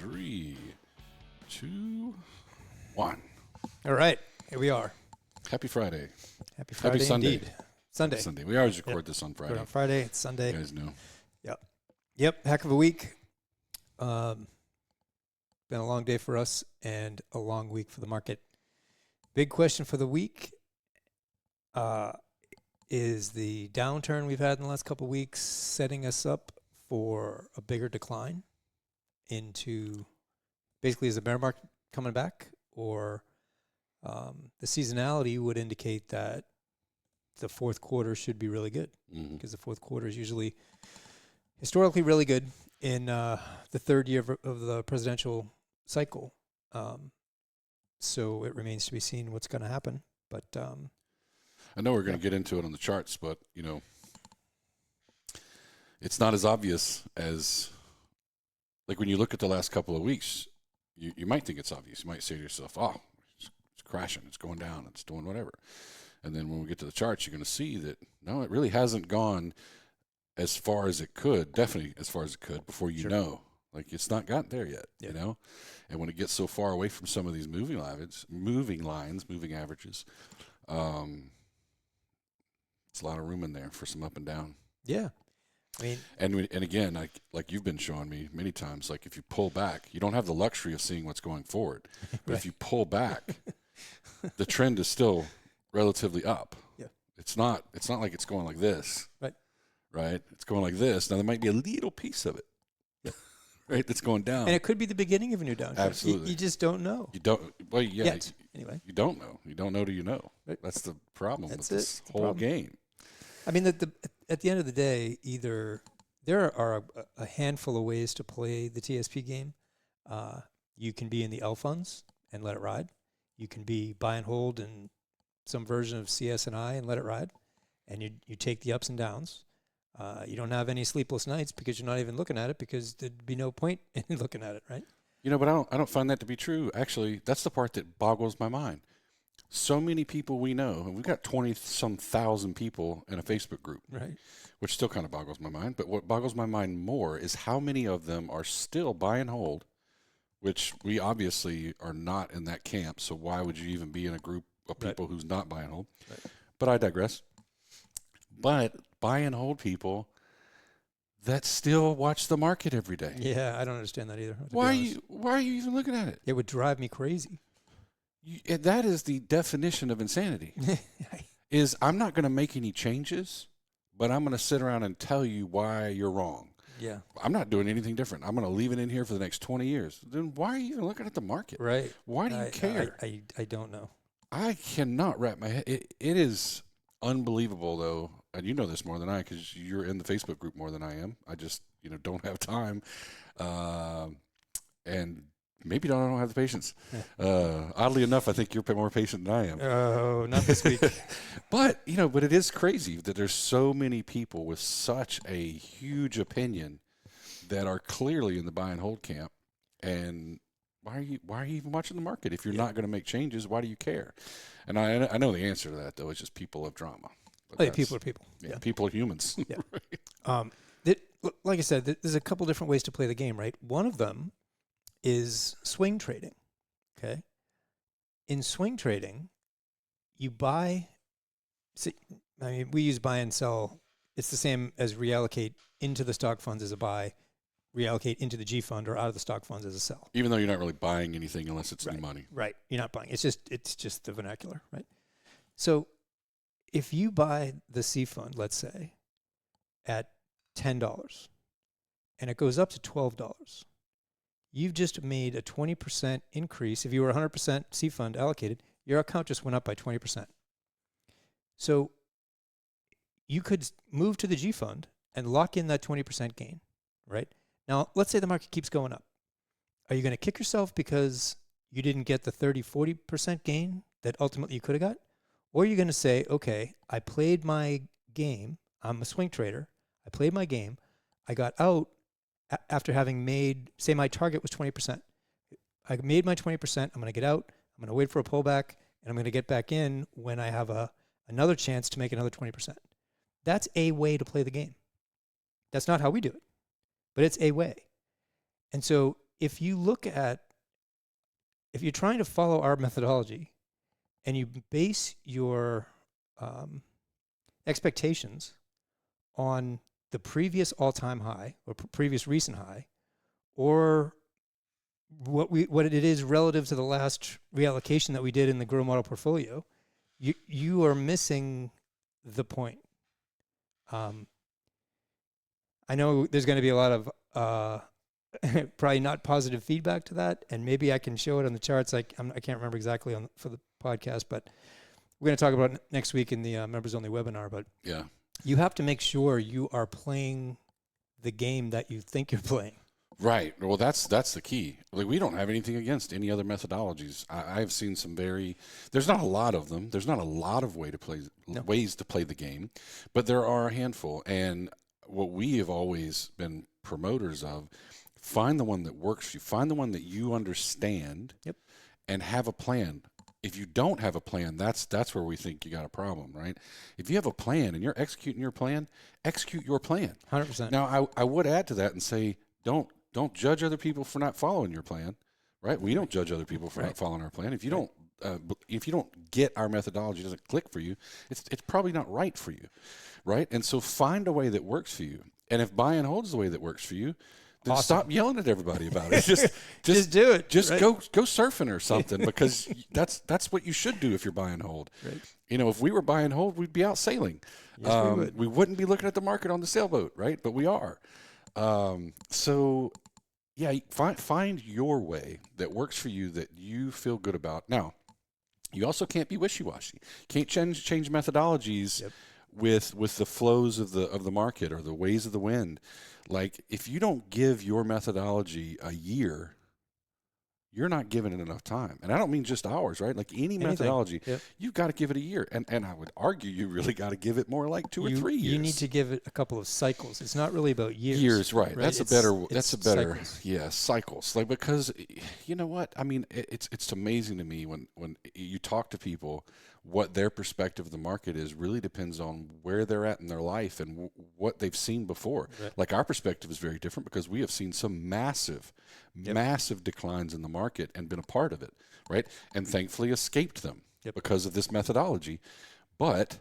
3, 2, 1. All right, here we are. Happy Friday. Happy Friday, Happy Sunday. indeed. Sunday. Happy Sunday. We always record this on Friday. We're on Friday. It's Sunday. You guys know. Yep. Heck of a week. Been a long day for us and a long week for the market. Big question for the week is the downturn we've had in the last couple of weeks setting us up for a bigger decline into basically is the bear market coming back, or the seasonality would indicate that the fourth quarter should be really good because the fourth quarter is usually historically really good in the third year of the presidential cycle. So it remains to be seen what's going to happen. But I know we're going to get into it on the charts, but, you know, it's not as obvious as, like, when you look at the last couple of weeks, you might think it's obvious. You might say to yourself, oh, it's crashing, it's going down, it's doing whatever. And then when we get to the charts, you're going to see that, no, it really hasn't gone as far as it could, definitely as far as it could before you know. Like, it's not gotten there yet, you know? And when it gets so far away from some of these moving averages, it's a lot of room in there for some up and down. Yeah. I mean, and again, like you've been showing me many times, like if you pull back, you don't have the luxury of seeing what's going forward. But if you pull back, the trend is still relatively up. Yeah. It's not like it's going like this. Right? It's going like this. Now there might be a little piece of it. Right, that's going down. And it could be the beginning of a new downturn. Absolutely. You just don't know. You don't. Well, yeah. Yet, anyway. You don't know. You don't know till you know. Right. That's the problem That's with this whole problem. game. I mean, at the end of the day, either there are a handful of ways to play the TSP game. You can be in the L funds and let it ride. You can be buy and hold in some version of CS&I and let it ride. And you take the ups and downs. You don't have any sleepless nights because you're not even looking at it, because there'd be no point in looking at it, right? You know, but I don't find that to be true. Actually, that's the part that boggles my mind. So many people we know, and we've got 20-some thousand people in a Facebook group, right? Which still kind of boggles my mind. But what boggles my mind more is how many of them are still buy and hold, which we obviously are not in that camp. So why would you even be in a group of people who's not buy and hold? Right. But I digress. But buy and hold people that still watch the market every day. Yeah, I don't understand that either. Why are you even looking at it? It would drive me crazy. That is the definition of insanity. Is I'm not going to make any changes, but I'm going to sit around and tell you why you're wrong. Yeah. I'm not doing anything different. I'm going to leave it in here for the next 20 years. Then why are you even looking at the market? Right. Why do you care? I don't know. I cannot wrap my head. It is unbelievable, though, and you know this more than I, because you're in the Facebook group more than I am. I just, don't have time, and maybe I don't have the patience. Oddly enough, I think you're more patient than I am. Oh, not this week. But it is crazy that there's so many people with such a huge opinion that are clearly in the buy and hold camp. And why are you even watching the market? If you're not going to make changes, why do you care? And I know the answer to that, though. It's just people love drama. People are people. Yeah, people are humans. Yeah. Like I said, there's a couple different ways to play the game, right? One of them is swing trading, okay? In swing trading, you buy, we use buy and sell. It's the same as reallocate into the stock funds as a buy, reallocate into the G fund or out of the stock funds as a sell. Even though you're not really buying anything unless it's new money. Right, you're not buying. It's just the vernacular, right? So if you buy the C fund, let's say, at $10 and it goes up to $12, you've just made a 20% increase. If you were 100% C fund allocated, your account just went up by 20%. So you could move to the G fund and lock in that 20% gain, right? Now, let's say the market keeps going up. Are you going to kick yourself because you didn't get the 30, 40% gain that ultimately you could have got? Or are you going to say, okay, I played my game. I'm a swing trader. I played my game. I got out after having made, say my target was 20%. I made my 20%. I'm going to get out. I'm going to wait for a pullback, and I'm going to get back in when I have another chance to make another 20%. That's a way to play the game. That's not how we do it, but it's a way. And so if you're trying to follow our methodology and you base your expectations on the previous all-time high or previous recent high, or what it is relative to the last reallocation that we did in the grow model portfolio, you are missing the point. I know there's going to be a lot of probably not positive feedback to that, and maybe I can show it on the charts. I can't remember exactly for the podcast, but we're going to talk about it next week in the members only webinar. But Yeah. you have to make sure you are playing the game that you think you're playing. Right. Well, that's the key. Like, we don't have anything against any other methodologies. I've seen some there's not a lot of them. There's not a lot of ways to play the game, but there are a handful. And what we have always been promoters of, find the one that works for you. Find the one that you understand. Yep. And have a plan. If you don't have a plan, that's where we think you got a problem, right? If you have a plan and you're executing your plan, execute your plan. 100%. Now, I would add to that and say, don't judge other people for not following your plan, right? We don't judge other people for not following our plan. If you don't get our methodology, doesn't click for you, it's probably not right for you, right? And so find a way that works for you. And if buy and hold is the way that works for you, then stop yelling at everybody about it. Just do it. Just go surfing or something, because that's what you should do if you're buy and hold. Right. If we were buy and hold, we'd be out sailing. Yes, we would. We wouldn't be looking at the market on the sailboat, right? But we are. So yeah, find your way that works for you, that you feel good about. Now, you also can't be wishy-washy. Can't change methodologies with the flows of the market or the ways of the wind. Like, if you don't give your methodology a year, you're not giving it enough time. And I don't mean just ours, right? Like any methodology, you've got to give it a year. And I would argue you really got to give it more like 2 or 3 years. You need to give it a couple of cycles. It's not really about years. Years, right. That's a better cycles. Yeah, cycles. Like, because you know what? I mean, it's amazing to me when you talk to people, what their perspective of the market is really depends on where they're at in their life and what they've seen before. Right. Like, our perspective is very different because we have seen some massive declines in the market and been a part of it, right? And thankfully escaped them because of this methodology. But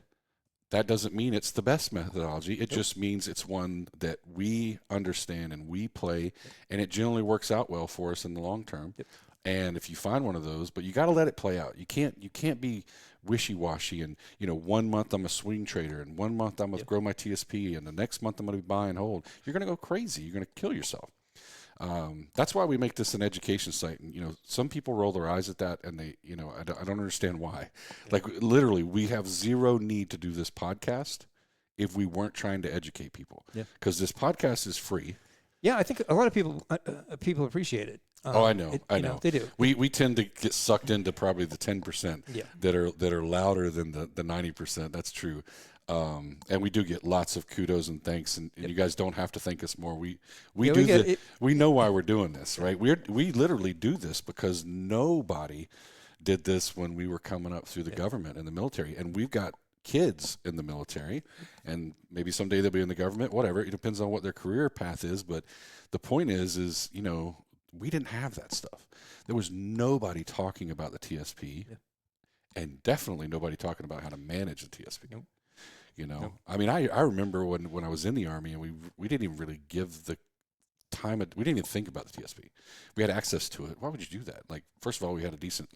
that doesn't mean it's the best methodology. It just means it's one that we understand and we play, and it generally works out well for us in the long term. And if you find one of those, but you got to let it play out. You can't be wishy-washy and 1 month I'm a swing trader and 1 month I'm going to grow my TSP and the next month I'm going to be buy and hold. You're going to go crazy. You're going to kill yourself. That's why we make this an education site. And, some people roll their eyes at that, and they, I don't understand why. Like, literally, we have zero need to do this podcast if we weren't trying to educate people. Because this podcast is free. Yeah, I think a lot of people appreciate it. I know. They do. We tend to get sucked into probably the 10% that are louder than the 90%. That's true. And we do get lots of kudos and thanks, and you guys don't have to thank us more. We know why we're doing this, right? We literally do this because nobody did this when we were coming up through the government and the military, and we've got kids in the military, and maybe someday they'll be in the government, whatever. It depends on what their career path is, but the point is we didn't have that stuff. There was nobody talking about the TSP, and definitely nobody talking about how to manage the TSP. Nope. I mean, I remember when I was in the Army, and we didn't even really give the time. We didn't even think about the TSP. We had access to it. Why would you do that? Like, first of all, we had a decent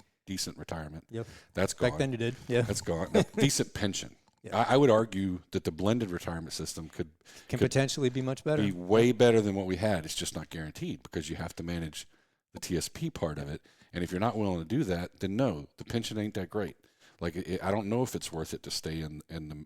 retirement. That's gone. Back then you did. Yeah. That's gone. A decent pension. I would argue that the blended retirement system could potentially be much better. Be way better than what we had. It's just not guaranteed because you have to manage the TSP part of it. And if you're not willing to do that, then no, the pension ain't that great. Like, I don't know if it's worth it to stay in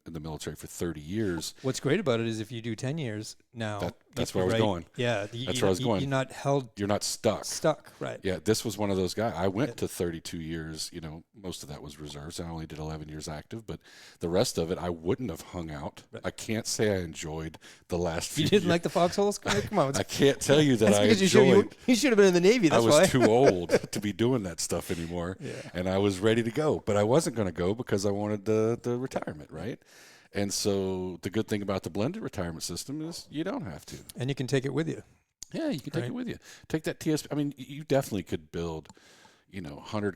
the military for 30 years. What's great about it is if you do 10 years now. That's where I was going. Yeah. That's where I was going. You're not held. You're not stuck. Stuck, right. Yeah, this was one of those guys. I went to 32 years. Most of that was reserves. I only did 11 years active, but the rest of it, I wouldn't have hung out. Right. I can't say I enjoyed the last few years. You didn't years. like the foxholes? Come on. I can't tell you that I enjoyed. You should have been in the Navy. That's why. I was too old to be doing that stuff anymore, and I was ready to go. But I wasn't going to go because I wanted the retirement, right? And so the good thing about the blended retirement system is you don't have to. And you can take it with you. Yeah, you can take Right. it with you. Take that TSP. I mean, you definitely could build,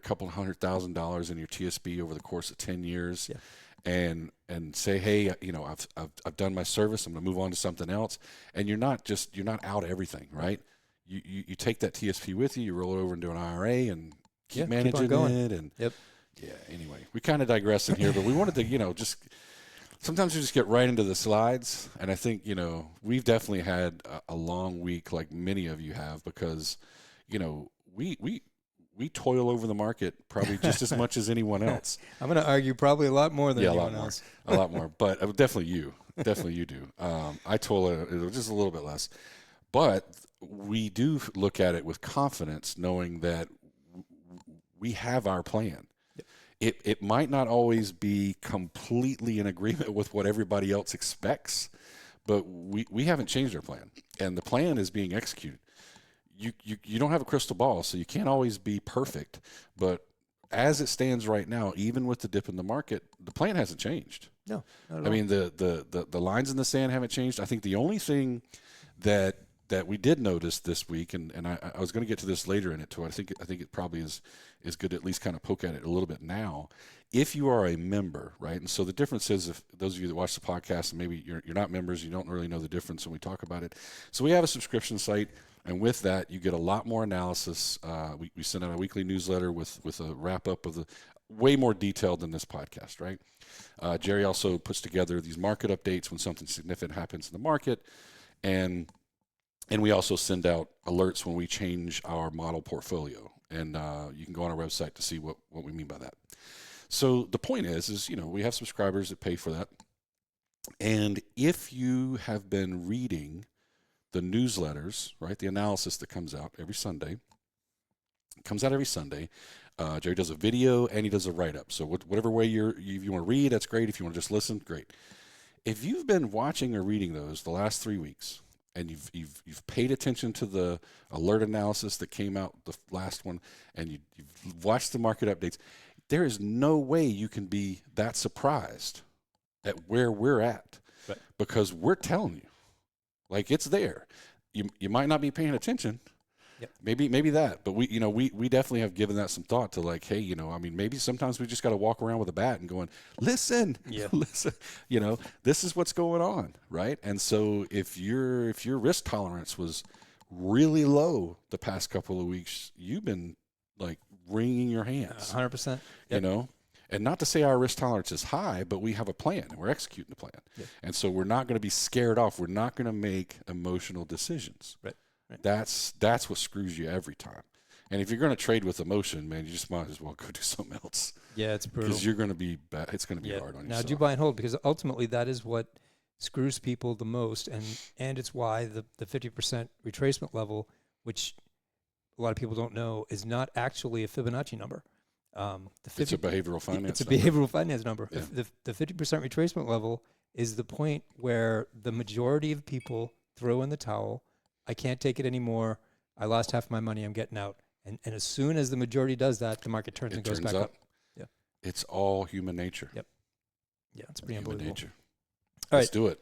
couple $100,000 in your TSP over the course of 10 years, Yeah. and say, hey, I've done my service. I'm going to move on to something else. And you're not out everything, right? You take that TSP with you. You roll it over into an IRA and keep Yeah, keep on managing going. it. And Yep. yeah. Anyway, we kind of digress in here, but we wanted to, just. Sometimes you just get right into the slides, and I think we've definitely had a long week, like many of you have, because we toil over the market probably just as much as anyone else. I'm going to argue probably a lot more than Yeah, anyone else. A lot more, but definitely you do. I toil just a little bit less, but we do look at it with confidence, knowing that we have our plan. It might not always be completely in agreement with what everybody else expects, but we haven't changed our plan, and the plan is being executed. You don't have a crystal ball, so you can't always be perfect, but as it stands right now, even with the dip in the market, the plan hasn't changed. No, not at I all. mean, the lines in the sand haven't changed. I think the only thing that we did notice this week, and I was going to get to this later in it too. I think it probably is good to at least kind of poke at it a little bit now. If you are a member, right? And so the difference is, if those of you that watch the podcast and maybe you're not members, you don't really know the difference when we talk about it. So we have a subscription site, and with that, you get a lot more analysis. We send out a weekly newsletter with a wrap up of the way more detailed than this podcast, right? Jerry also puts together these market updates when something significant happens in the market, and we also send out alerts when we change our model portfolio. And you can go on our website to see what we mean by that. So the point is we have subscribers that pay for that. And if you have been reading the newsletters, right, the analysis that comes out every Sunday, Jerry does a video and he does a write-up. So whatever way if you want to read, that's great. If you want to just listen, great. If you've been watching or reading those the last 3 weeks, and you've paid attention to the alert analysis that came out the last one, and you've watched the market updates, there is no way you can be that surprised at where we're at, right, because we're telling you, like, it's there. You might not be paying attention. Yep. Maybe that, but we definitely have given that some thought to, like, hey, I mean, maybe sometimes we just got to walk around with a bat and going, listen, listen, this is what's going on, right? And so if your risk tolerance was really low the past couple of weeks, you've been like wringing your hands, 100%. And not to say our risk tolerance is high, but we have a plan and we're executing the plan. Yep. And so we're not going to be scared off. We're not going to make emotional decisions. Right. That's what screws you every time. And if you're going to trade with emotion, man, you just might as well go do something else. Yeah, it's brutal. Because you're going to be bad. It's going to be hard on now, yourself. do buy and hold, because ultimately that is what screws people the most, and it's why the 50% retracement level, which a lot of people don't know, is not actually a Fibonacci number. It's a behavioral finance. It's a behavioral finance number. Yeah. The 50% retracement level is the point where the majority of people throw in the towel. I can't take it anymore. I lost half my money. I'm getting out. And as soon as the majority does that, the market turns and goes back up. Yeah. It's all human nature. Yep. Yeah, it's pretty Human unbelievable. nature. All Let's do it.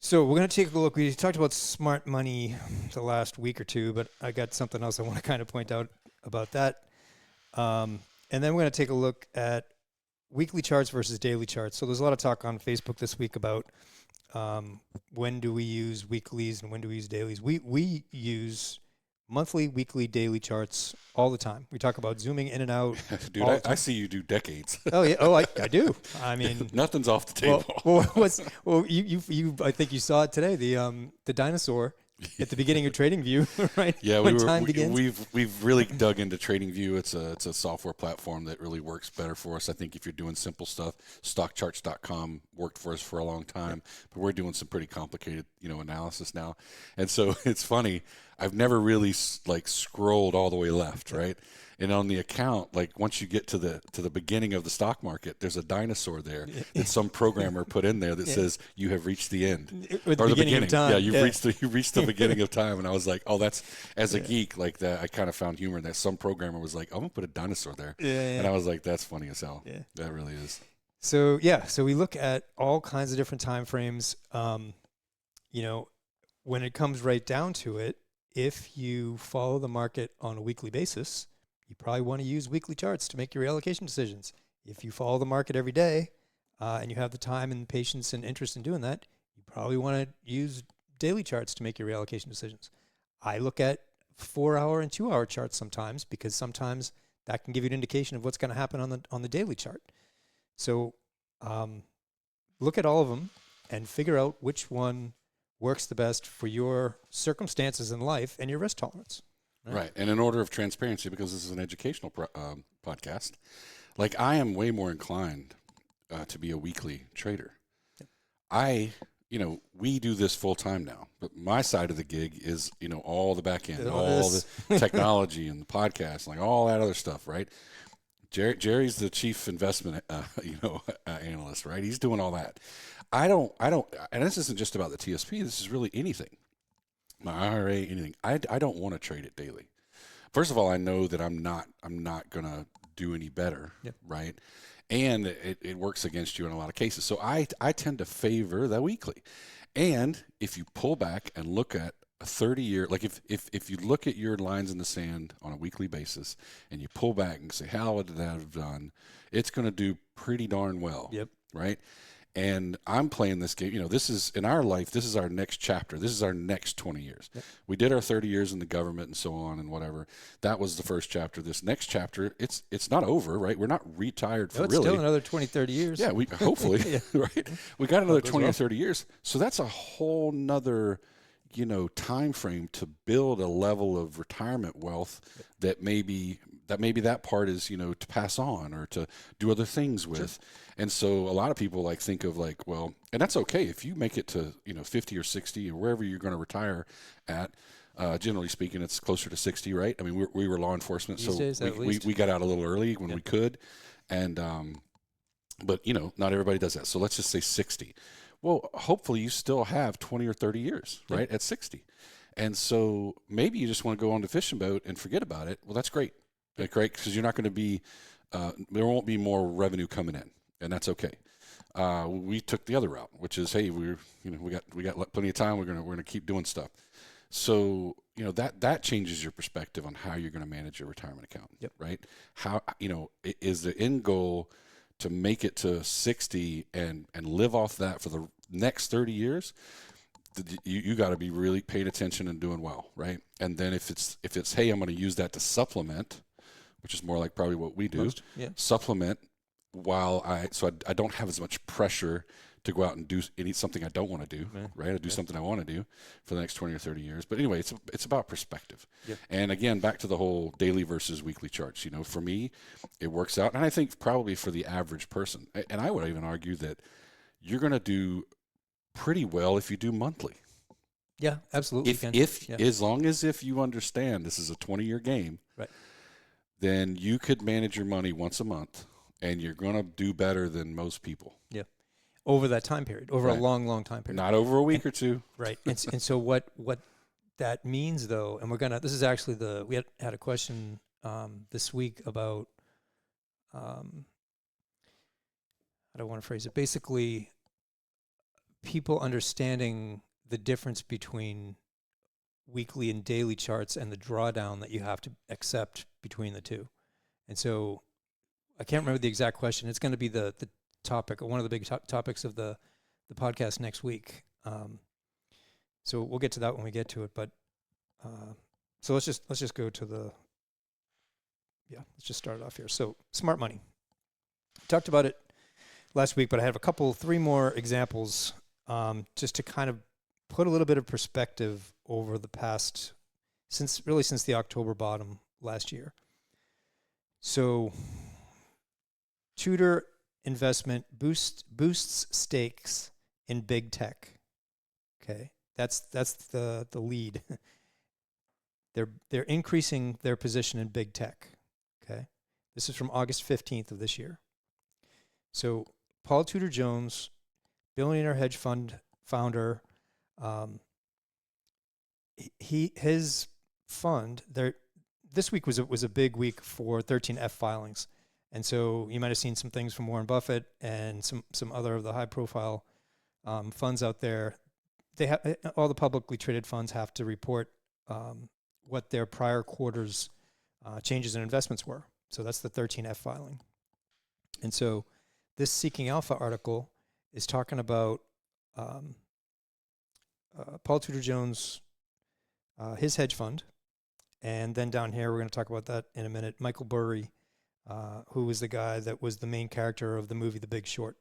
So we're going to take a look. We talked about smart money the last week or two, but I got something else I want to kind of point out about that. And then we're going to take a look at weekly charts versus daily charts. So there's a lot of talk on Facebook this week about when do we use weeklies and when do we use dailies. We use monthly, weekly, daily charts all the time. We talk about zooming in and out. Dude, I see you do decades. Oh yeah. Oh, I do. I mean, nothing's off the table. You I think you saw it today. The dinosaur at the beginning of TradingView, right? Yeah, begins. we've really dug into TradingView. It's a software platform that really works better for us. I think if you're doing simple stuff, stockcharts.com worked for us for a long time, but we're doing some pretty complicated, analysis now. And so it's funny. I've never really scrolled all the way left, right? And on the account, like once you get to the beginning of the stock market, there's a dinosaur there that some programmer put in there that says you have reached the end or the beginning of time. Yeah, you've reached the beginning of time. And I was like, oh, that's as a geek like that. I kind of found humor in that. Some programmer was like, I'm gonna put a dinosaur there, and I was like, that's funny as hell. Yeah, that really is. So so we look at all kinds of different time frames. when it comes right down to it, if you follow the market on a weekly basis, you probably want to use weekly charts to make your reallocation decisions. If you follow the market every day and you have the time and patience and interest in doing that, you probably want to use daily charts to make your reallocation decisions. I look at 4-hour and 2-hour charts sometimes because sometimes that can give you an indication of what's going to happen on the daily chart. So look at all of them and figure out which one works the best for your circumstances in life and your risk tolerance. Right. And in order of transparency, because this is an educational podcast, like I am way more inclined to be a weekly trader. Yep. We do this full time now, but my side of the gig is, all the back end, all the technology and the podcast, like all that other stuff, right? Jerry's the chief investment, analyst, right? He's doing all that. I don't, and this isn't just about the TSP. This is really anything. My IRA, anything. I don't want to trade it daily. First of all, I know that I'm not going to do any better, yep. Right? And it works against you in a lot of cases. So I tend to favor the weekly. And if you pull back and look at a 30-year, like if you look at your lines in the sand on a weekly basis and you pull back and say, how would that have done? It's going to do pretty darn well. Yep. Right? And I'm playing this game. This is in our life. This is our next chapter. This is our next 20 years. Yep. We did our 30 years in the government and so on and whatever. That was the first chapter. This next chapter, it's not over, right? We're not retired for it's really. Still another 20, 30 years. Yeah, we hopefully, yeah. Right? We got another 20 or 30 years. So that's a whole nother, time frame to build a level of retirement wealth that maybe that part is, to pass on or to do other things with. Sure. And so a lot of people think of well, and that's okay if you make it to, 50 or 60 or wherever you're going to retire at. Generally speaking, it's closer to 60, right? I mean, we were law enforcement, these so days, we got out a little early when we could. And, but not everybody does that. So let's just say 60. Well, hopefully you still have 20 or 30 years, right, at 60. And so maybe you just want to go on the fishing boat and forget about it. Well, that's great, right? Because you're not going to be, there won't be more revenue coming in, and that's okay. We took the other route, which is, hey, we got plenty of time. We're gonna keep doing stuff. So that changes your perspective on how you're going to manage your retirement account, yep. Right? How is the end goal to make it to 60 and live off that for the next 30 years? You got to be really paying attention and doing well, right? And then if it's hey, I'm going to use that to supplement, which is more like probably what we do, supplement while I don't have as much pressure to go out and do something I don't want to do, right? I do something I want to do for the next 20 or 30 years. But anyway, it's about perspective. Yep. And again, back to the whole daily versus weekly charts. For me, it works out. And I think probably for the average person, and I would even argue that you're going to do pretty well if you do monthly. Yeah, absolutely. As long as if you understand this is a 20-year game, right, then you could manage your money once a month and you're going to do better than most people. Yeah. Over that time period, over a long, long time period. Not over a week or two. Right. And so what that means, though, and this is actually we had a question this week about, I don't want to phrase it, basically people understanding the difference between weekly and daily charts and the drawdown that you have to accept between the two. And so I can't remember the exact question. It's going to be the topic, one of the big topics of the podcast next week. So we'll get to that when we get to it. But so let's just go to let's just start it off here. So smart money. Talked about it last week, but I have 3 more examples just to kind of put a little bit of perspective over the past, since the October bottom last year. So Tudor investment boosts stakes in big tech. Okay, that's the lead. They're increasing their position in big tech. Okay, this is from August 15th of this year. So Paul Tudor Jones, billionaire hedge fund founder, his fund there. This week was a big week for 13F filings. And so you might have seen some things from Warren Buffett and some other of the high-profile funds out there they have all the publicly traded funds have to report what their prior quarters changes in investments were. So that's the 13F filing. And so this Seeking Alpha article is talking about Paul Tudor Jones, his hedge fund. And then down here, we're going to talk about that in a minute, Michael Burry, who was the guy that was the main character of the movie The Big Short.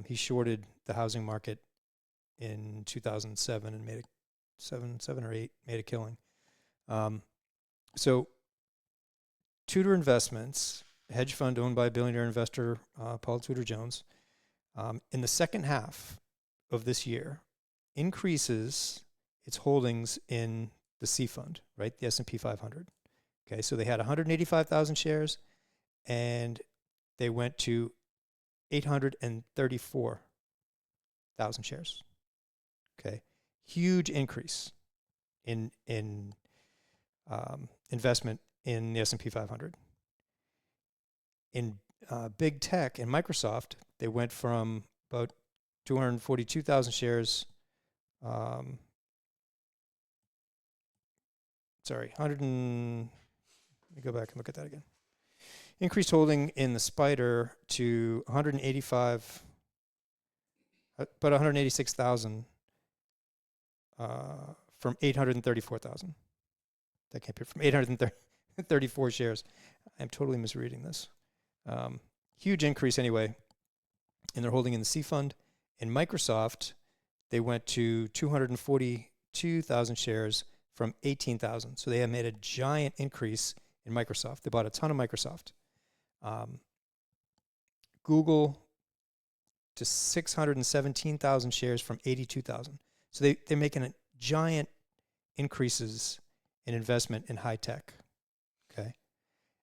He shorted the housing market in 2007 and made a killing. So Tudor Investments, a hedge fund owned by billionaire investor Paul Tudor Jones, in the second half of this year, increases its holdings in the C fund, right? The S&P 500. Okay, so they had 185,000 shares, and they went to 834,000 shares. Okay, huge increase in investment in the S&P 500. In big tech and Microsoft, they went from about 242,000 shares. 100 and let me go back and look at that again. Increased holding in the Spider to 185, about 186,000 from 834,000. That can't be from 834 shares. I'm totally misreading this. Huge increase anyway in their holding in the C fund. In Microsoft, they went to 242,000 shares from 18,000. So they have made a giant increase in Microsoft. They bought a ton of Microsoft. Google to 617,000 shares from 82,000. So they're making a giant increases in investment in high tech. Okay.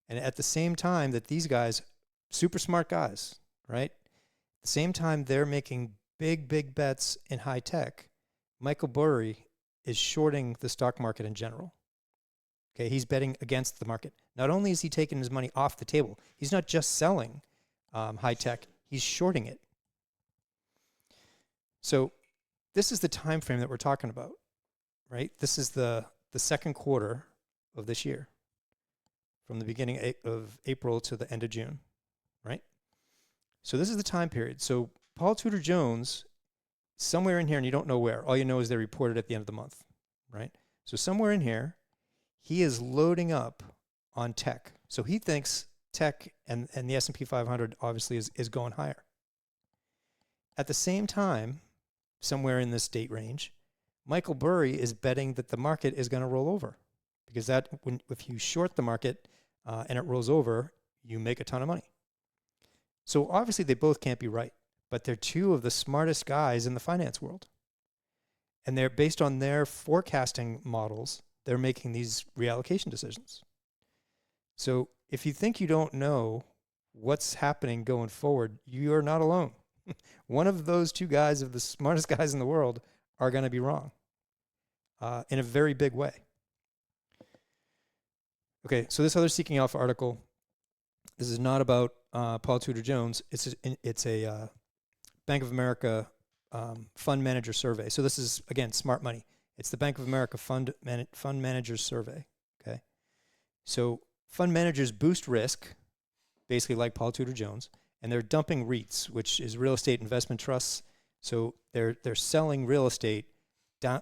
And at the same time that these guys, super smart guys, right? At the same time they're making big bets in high tech, Michael Burry is shorting the stock market in general. Okay, he's betting against the market. Not only is he taking his money off the table, he's not just selling high tech, he's shorting it. So this is the time frame that we're talking about, right? This is the second quarter of this year, from the beginning of April to the end of June, right? So this is the time period. So Paul Tudor Jones, somewhere in here, and you don't know where. All you know is they reported at the end of the month, right? So somewhere in here, he is loading up on tech. So he thinks tech and the S&P 500 obviously is going higher. At the same time, somewhere in this date range, Michael Burry is betting that the market is going to roll over, because if you short the market and it rolls over, you make a ton of money. So obviously they both can't be right, but they're two of the smartest guys in the finance world. And they're based on their forecasting models, they're making these reallocation decisions. So if you think you don't know what's happening going forward, you are not alone. One of those two guys, of the smartest guys in the world, are going to be wrong in a very big way. Okay, so this other Seeking Alpha article, this is not about Paul Tudor Jones. It's a Bank of America fund manager survey. So this is, again, smart money. It's the Bank of America fund managers survey. Okay, so fund managers boost risk, basically like Paul Tudor Jones, and they're dumping REITs, which is real estate investment trusts. So they're selling real estate down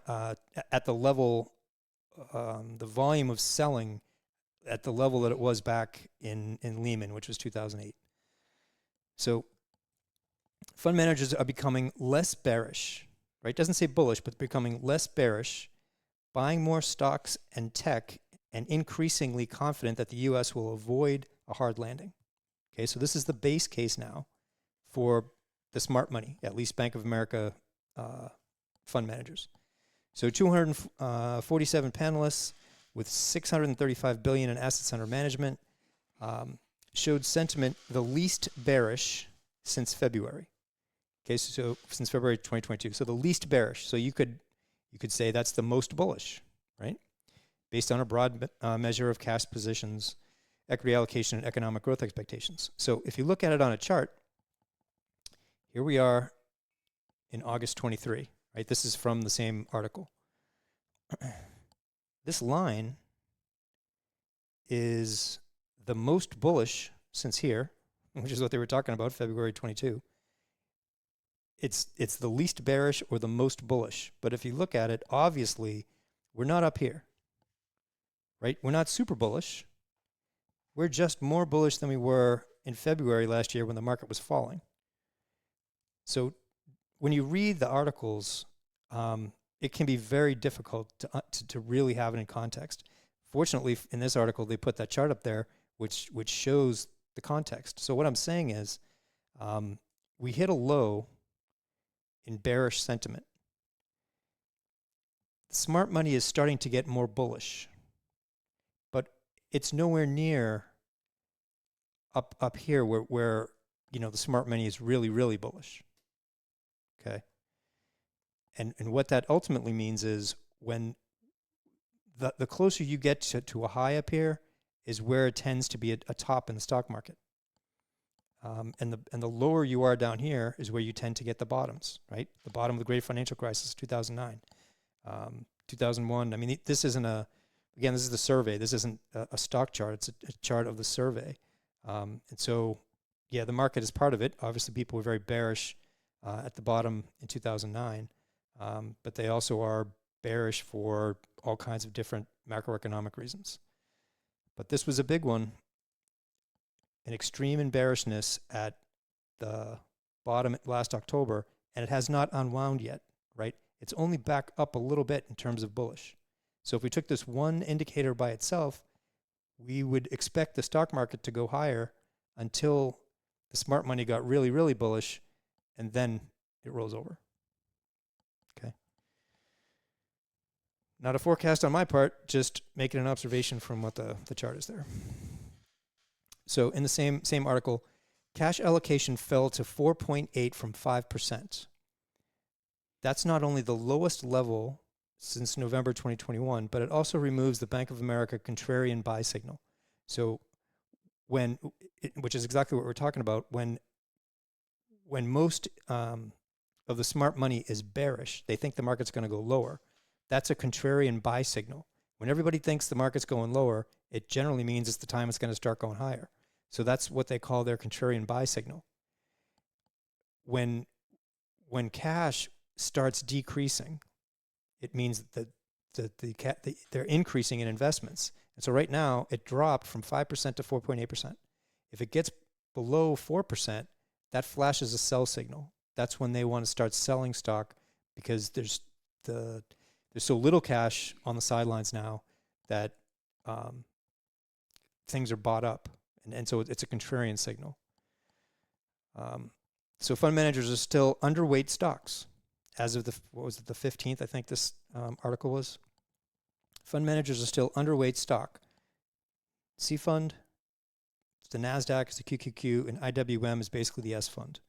at the level, the volume of selling at the level that it was back in Lehman, which was 2008. So fund managers are becoming less bearish, right? Doesn't say bullish, but becoming less bearish, buying more stocks and tech, and increasingly confident that the U.S. will avoid a hard landing. Okay, so this is the base case now for the smart money, at least Bank of America fund managers. So 247 panelists with $635 billion in assets under management showed sentiment the least bearish since February. Okay, so since February 2022, so the least bearish. So you could say that's the most bullish, right? Based on a broad measure of cash positions, equity allocation, and economic growth expectations. So if you look at it on a chart, here we are in August 23, right? This is from the same article. This line is the most bullish since here, which is what they were talking about, February 22. It's the least bearish or the most bullish. But if you look at it, obviously, we're not up here, right? We're not super bullish. We're just more bullish than we were in February last year when the market was falling. So when you read the articles, it can be very difficult to really have it in context. Fortunately, in this article, they put that chart up there, which shows the context. So what I'm saying is, we hit a low in bearish sentiment. Smart money is starting to get more bullish, but it's nowhere near up here where the smart money is really, really bullish. Okay. And what that ultimately means is when the closer you get to a high up here is where it tends to be a top in the stock market. And the lower you are down here is where you tend to get the bottoms, right? The bottom of the great financial crisis, 2009, 2001. I mean, this isn't this is the survey. This isn't a stock chart. It's a chart of the survey. And so, yeah, the market is part of it. Obviously, people were very bearish at the bottom in 2009, but they also are bearish for all kinds of different macroeconomic reasons. But this was a big one, an extreme in bearishness at the bottom last October, and it has not unwound yet, right? It's only back up a little bit in terms of bullish. So if we took this one indicator by itself, we would expect the stock market to go higher until the smart money got really, really bullish, and then it rolls over. Okay. Not a forecast on my part, just making an observation from what the chart is there. So in the same article, cash allocation fell to 4.8 from 5%. That's not only the lowest level since November 2021, but it also removes the Bank of America contrarian buy signal. So which is exactly what we're talking about, when most of the smart money is bearish, they think the market's going to go lower. That's a contrarian buy signal. When everybody thinks the market's going lower, it generally means it's the time it's going to start going higher. So that's what they call their contrarian buy signal. When cash starts decreasing, it means that they're increasing in investments. And so right now, it dropped from 5% to 4.8%. If it gets below 4%, that flashes a sell signal. That's when they want to start selling stock, because there's so little cash on the sidelines now that things are bought up. And so it's a contrarian signal. So fund managers are still underweight stocks. As of the 15th, I think this article was. Fund managers are still underweight stock. C fund, the NASDAQ is the QQQ, and IWM is basically the S fund.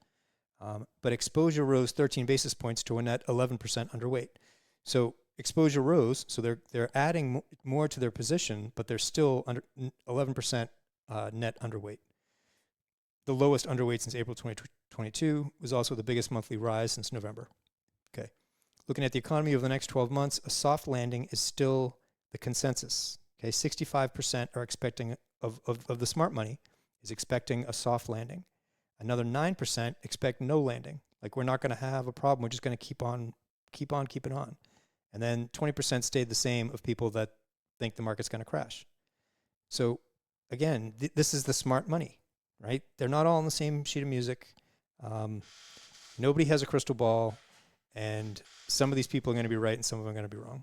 But exposure rose 13 basis points to a net 11% underweight. So exposure rose, so they're adding more to their position, but they're still under 11% net underweight. The lowest underweight since April 2022 was also the biggest monthly rise since November. Okay. Looking at the economy over the next 12 months, a soft landing is still the consensus. Okay, 65% are expecting of the smart money is expecting a soft landing. Another 9% expect no landing. Like, we're not going to have a problem. We're just going to keep on keeping on. And then 20% stayed the same of people that think the market's going to crash. So again, this is the smart money, right? They're not all on the same sheet of music. Nobody has a crystal ball, and some of these people are going to be right and some of them are going to be wrong.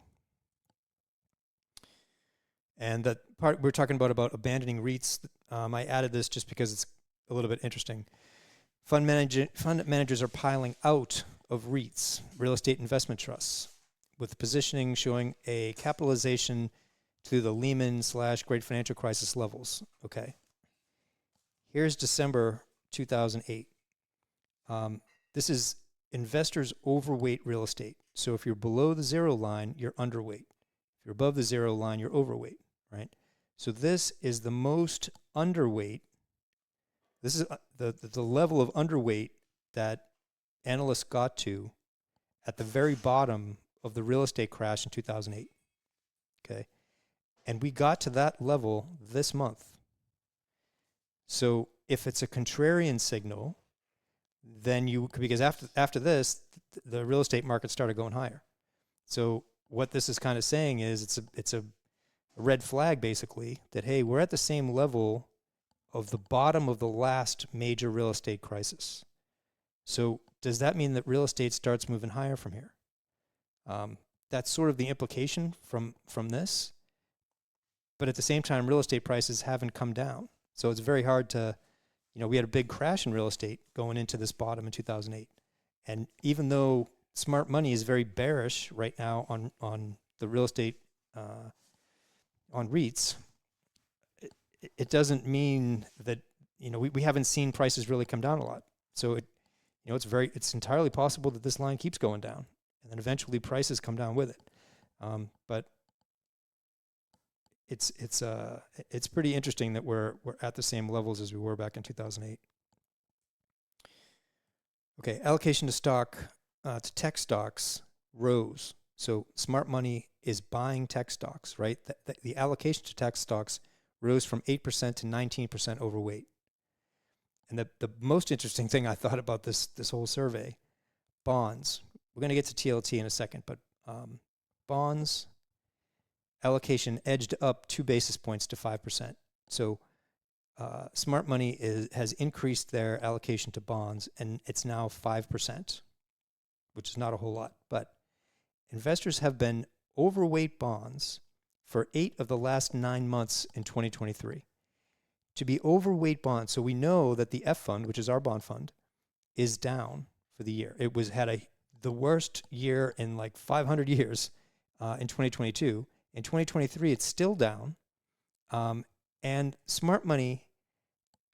And that part we're talking about abandoning REITs, I added this just because it's a little bit interesting. Fund managers are piling out of REITs, real estate investment trusts, with positioning showing a capitalization to the Lehman/Great Financial Crisis levels. Okay. Here's December 2008. This is investors overweight real estate. So if you're below the zero line, you're underweight. If you're above the zero line, you're overweight, right? So this is the most underweight. This is the level of underweight that analysts got to at the very bottom of the real estate crash in 2008. Okay. And we got to that level this month. So if it's a contrarian signal, then because after this, the real estate market started going higher. So what this is kind of saying is it's a red flag basically that, hey, we're at the same level of the bottom of the last major real estate crisis. So does that mean that real estate starts moving higher from here? That's sort of the implication from this. But at the same time, real estate prices haven't come down. So it's very hard to, we had a big crash in real estate going into this bottom in 2008. And even though smart money is very bearish right now on the real estate, on REITs, it doesn't mean that, we haven't seen prices really come down a lot. So it's entirely possible that this line keeps going down and then eventually prices come down with it. But it's pretty interesting that we're at the same levels as we were back in 2008. Okay, allocation to tech stocks rose. So smart money is buying tech stocks, right? The allocation to tech stocks rose from 8% to 19% overweight. And the most interesting thing I thought about this whole survey, bonds. We're going to get to TLT in a second, but bonds allocation edged up 2 basis points to 5%. So smart money has increased their allocation to bonds, and it's now 5%, which is not a whole lot. But investors have been overweight bonds for 8 of the last 9 months in 2023. To be overweight bonds, so we know that the F fund, which is our bond fund, is down for the year. It had the worst year in like 500 years in 2022. In 2023, it's still down. And smart money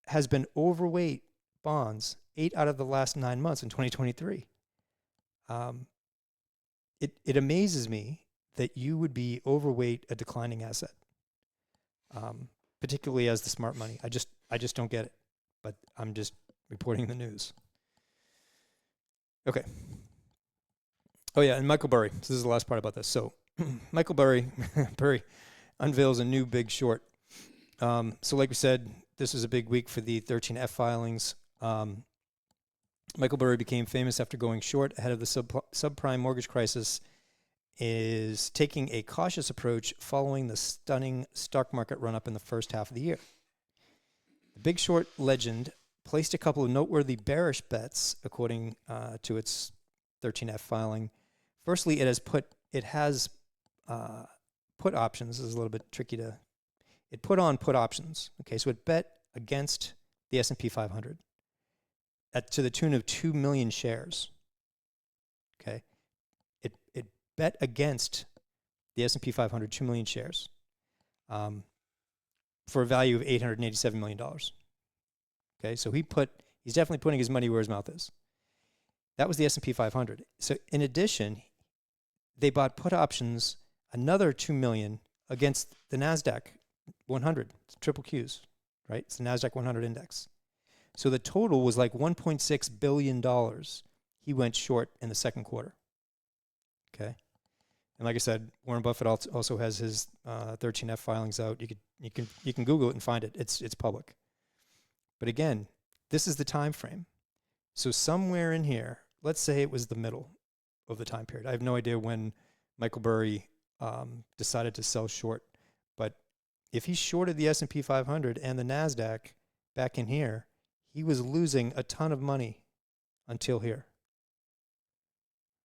has been overweight bonds 8 out of the last 9 months in 2023. It amazes me that you would be overweight a declining asset, particularly as the smart money. I just don't get it, but I'm just reporting the news. Okay. Oh yeah, and Michael Burry. This is the last part about this. So Michael Burry unveils a new big short. So like we said, this was a big week for the 13F filings. Michael Burry became famous after going short ahead of the subprime mortgage crisis, is taking a cautious approach following the stunning stock market run-up in the first half of the year. The Big Short legend placed a couple of noteworthy bearish bets, according to its 13F filing. Firstly, it has put options. This is a little bit tricky to... It put on put options. Okay, so it bet against the S&P 500 to the tune of 2 million shares. Okay, it bet against the S&P 500 2 million shares for a value of $887 million. Okay, so he's definitely putting his money where his mouth is. That was the S&P 500. So in addition, they bought put options, another 2 million against the NASDAQ 100, triple Qs, right? It's the NASDAQ 100 index. So the total was like $1.6 billion he went short in the second quarter. Okay. And like I said, Warren Buffett also has his 13F filings out. You can Google it and find it. It's public. But again, this is the time frame. So somewhere in here, let's say it was the middle of the time period. I have no idea when Michael Burry decided to sell short, but if he shorted the S&P 500 and the NASDAQ back in here, he was losing a ton of money until here,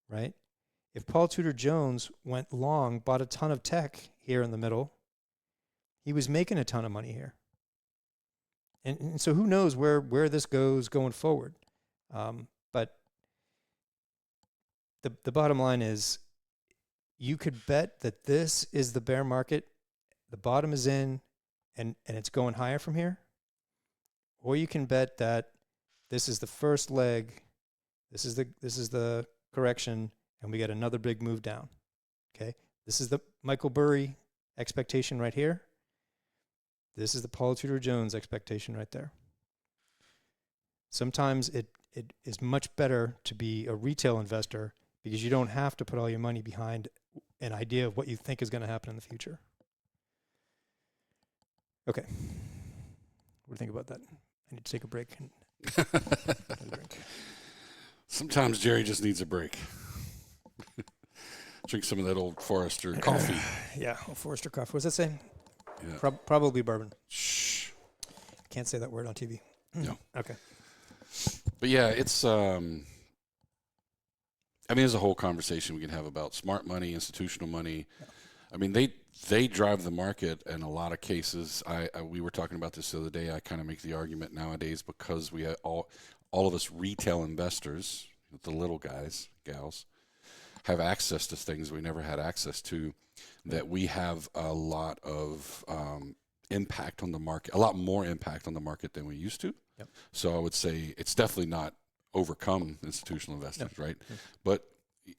right? If Paul Tudor Jones went long, bought a ton of tech here in the middle, he was making a ton of money here. And so who knows where this goes going forward. But the bottom line is, you could bet that this is the bear market, the bottom is in, and it's going higher from here. Or you can bet that this is the first leg, this is the correction, and we get another big move down. Okay? This is the Michael Burry expectation right here. This is the Paul Tudor Jones expectation right there. Sometimes it is much better to be a retail investor because you don't have to put all your money behind an idea of what you think is going to happen in the future. Okay. What do you think about that? I need to take a break and get a drink. Sometimes Jerry just needs a break. Drink some of that old Forester coffee. Yeah, Forester coffee. What does that say? Yeah. Probably bourbon. Shh. Can't say that word on TV. No. Okay. But yeah, it's I mean, there's a whole conversation we can have about smart money, institutional money. Yeah. I mean, they drive the market in a lot of cases. We were talking about this the other day. I kind of make the argument nowadays, because we all of us retail investors, the little guys, gals, have access to things we never had access to, that we have a lot of impact on the market, a lot more impact on the market than we used to. Yep. So I would say it's definitely not overcome institutional investors, right? No. But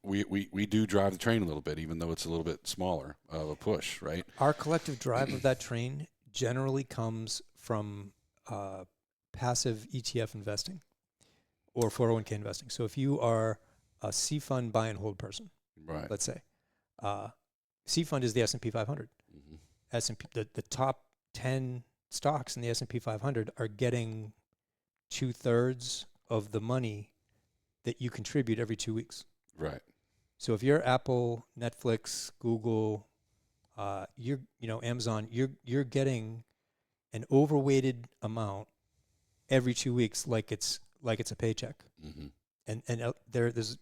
we do drive the train a little bit, even though it's a little bit smaller of a push, right? Our collective drive of that train generally comes from passive ETF investing or 401k investing. So if you are a C fund buy and hold person, Right. let's say, C fund is the S&P 500. Mm-hmm. S&P, the top 10 stocks in the S&P 500 are getting 2/3 of the money that you contribute every 2 weeks. Right. So if you're Apple, Netflix, Google, Amazon, you're getting an overweighted amount every 2 weeks, like it's a paycheck. Mm-hmm. And there's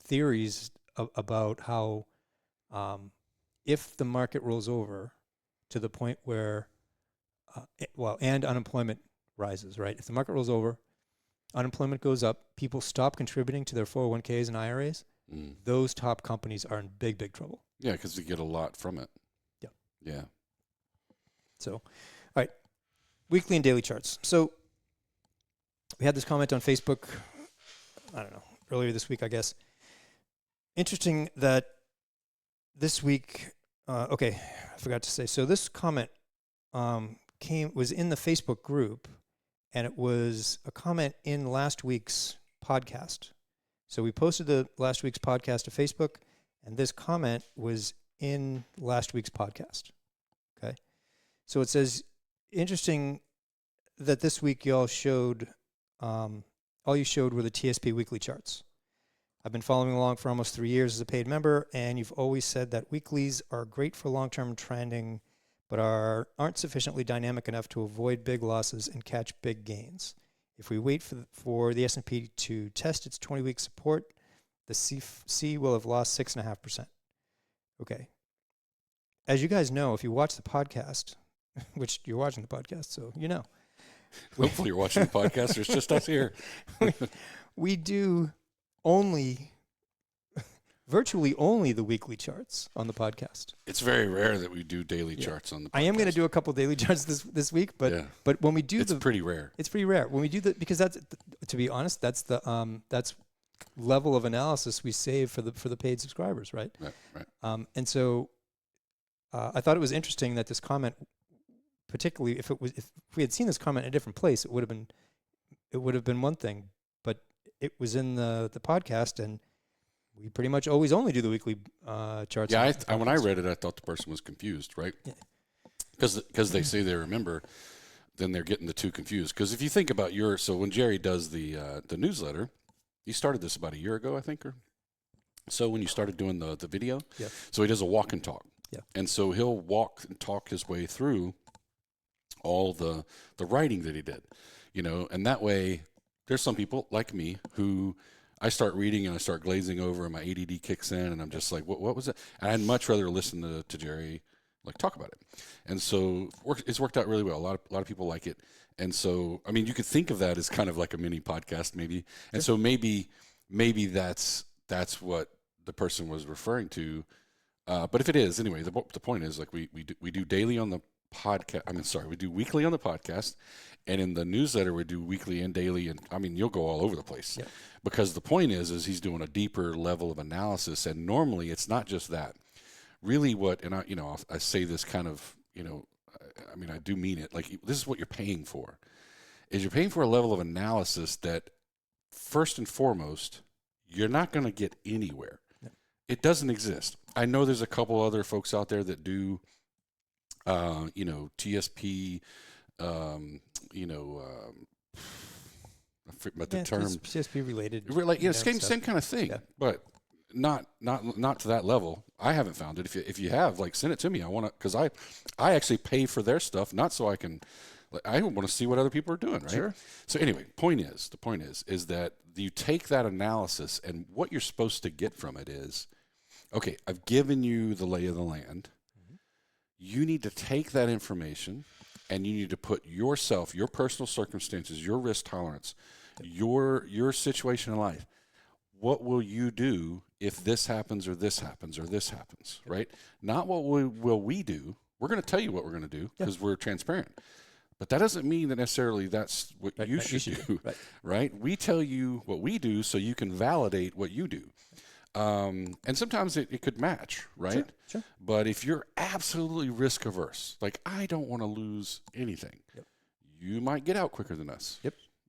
theories about how if the market rolls over to the point where and unemployment rises, right? If the market rolls over, unemployment goes up, people stop contributing to their 401ks and IRAs, those top companies are in big trouble. Yeah, because they get a lot from it. Yeah. Yeah. So, all right, weekly and daily charts. So we had this comment on Facebook, I don't know, earlier this week, I guess. Interesting that this week, I forgot to say. So this comment was in the Facebook group, and it was a comment in last week's podcast. So we posted the last week's podcast to Facebook, and this comment was in last week's podcast. Okay. So it says, interesting that this week y'all showed, all you showed were the TSP weekly charts. I've been following along for almost 3 years as a paid member, and you've always said that weeklies are great for long-term trending, but aren't sufficiently dynamic enough to avoid big losses and catch big gains. If we wait for the S&P to test its 20-week support, the C will have lost 6.5%. Okay. As you guys know, if you watch the podcast, which you're watching the podcast, so you know. Hopefully you're watching the podcast. There's just us here. we do virtually only the weekly charts on the podcast. It's very rare that we do daily charts on the podcast. I am going to do a couple daily charts this week, but when we do it's pretty rare. It's pretty rare. When we do because that's, to be honest, that's the that's level of analysis we save for the paid subscribers, right? Right. And so I thought it was interesting that this comment, particularly if we had seen this comment in a different place, it would have been one thing, but it was in the podcast, and we pretty much always only do the weekly charts. Yeah, when I read it, I thought the person was confused, right? Because they say they remember, then they're getting the two confused. Because if you think about so when Jerry does the newsletter, he started this about a year ago, I think, or so when you started doing the video. Yeah. So he does a walk and talk. Yeah. And so he'll walk and talk his way through all the writing that he did, and that way there's some people like me who I start reading and I start glazing over and my ADD kicks in and I'm just like, what was it? And I'd much rather listen to Jerry talk about it. And so it's worked out really well. A lot of people like it. And so, I mean, you could think of that as kind of like a mini podcast maybe. And so maybe that's what the person was referring to. But if it is, anyway, the point is we do daily on the podcast. We do weekly on the podcast, and in the newsletter we do weekly and daily. And I mean, you'll go all over the place because the point is he's doing a deeper level of analysis. And normally it's not just that. Really, I say this kind of, I mean, I do mean it. This is what you're paying for. Is you're paying for a level of analysis that, first and foremost, you're not going to get anywhere. No. It doesn't exist. I know there's a couple other folks out there that do, TSP, I forget the term. TSP related. Same kind of thing, Yeah. but not to that level. I haven't found it. If you have, like, send it to me. I want to, because I actually pay for their stuff, not so I can. I want to see what other people are doing, right? Sure. So anyway, the point is that you take that analysis, and what you're supposed to get from it is, okay, I've given you the lay of the land. Mm-hmm. You need to take that information, and you need to put yourself, your personal circumstances, your risk tolerance, your situation in life. What will you do if this happens or this happens or this happens, right? Not what will we do. We're going to tell you what we're going to do because we're transparent. But that doesn't mean that necessarily that's what you should do, right? We tell you what we do so you can validate what you do. And sometimes it could match, right? Sure. But if you're absolutely risk averse, like, I don't want to lose anything, you might get out quicker than us,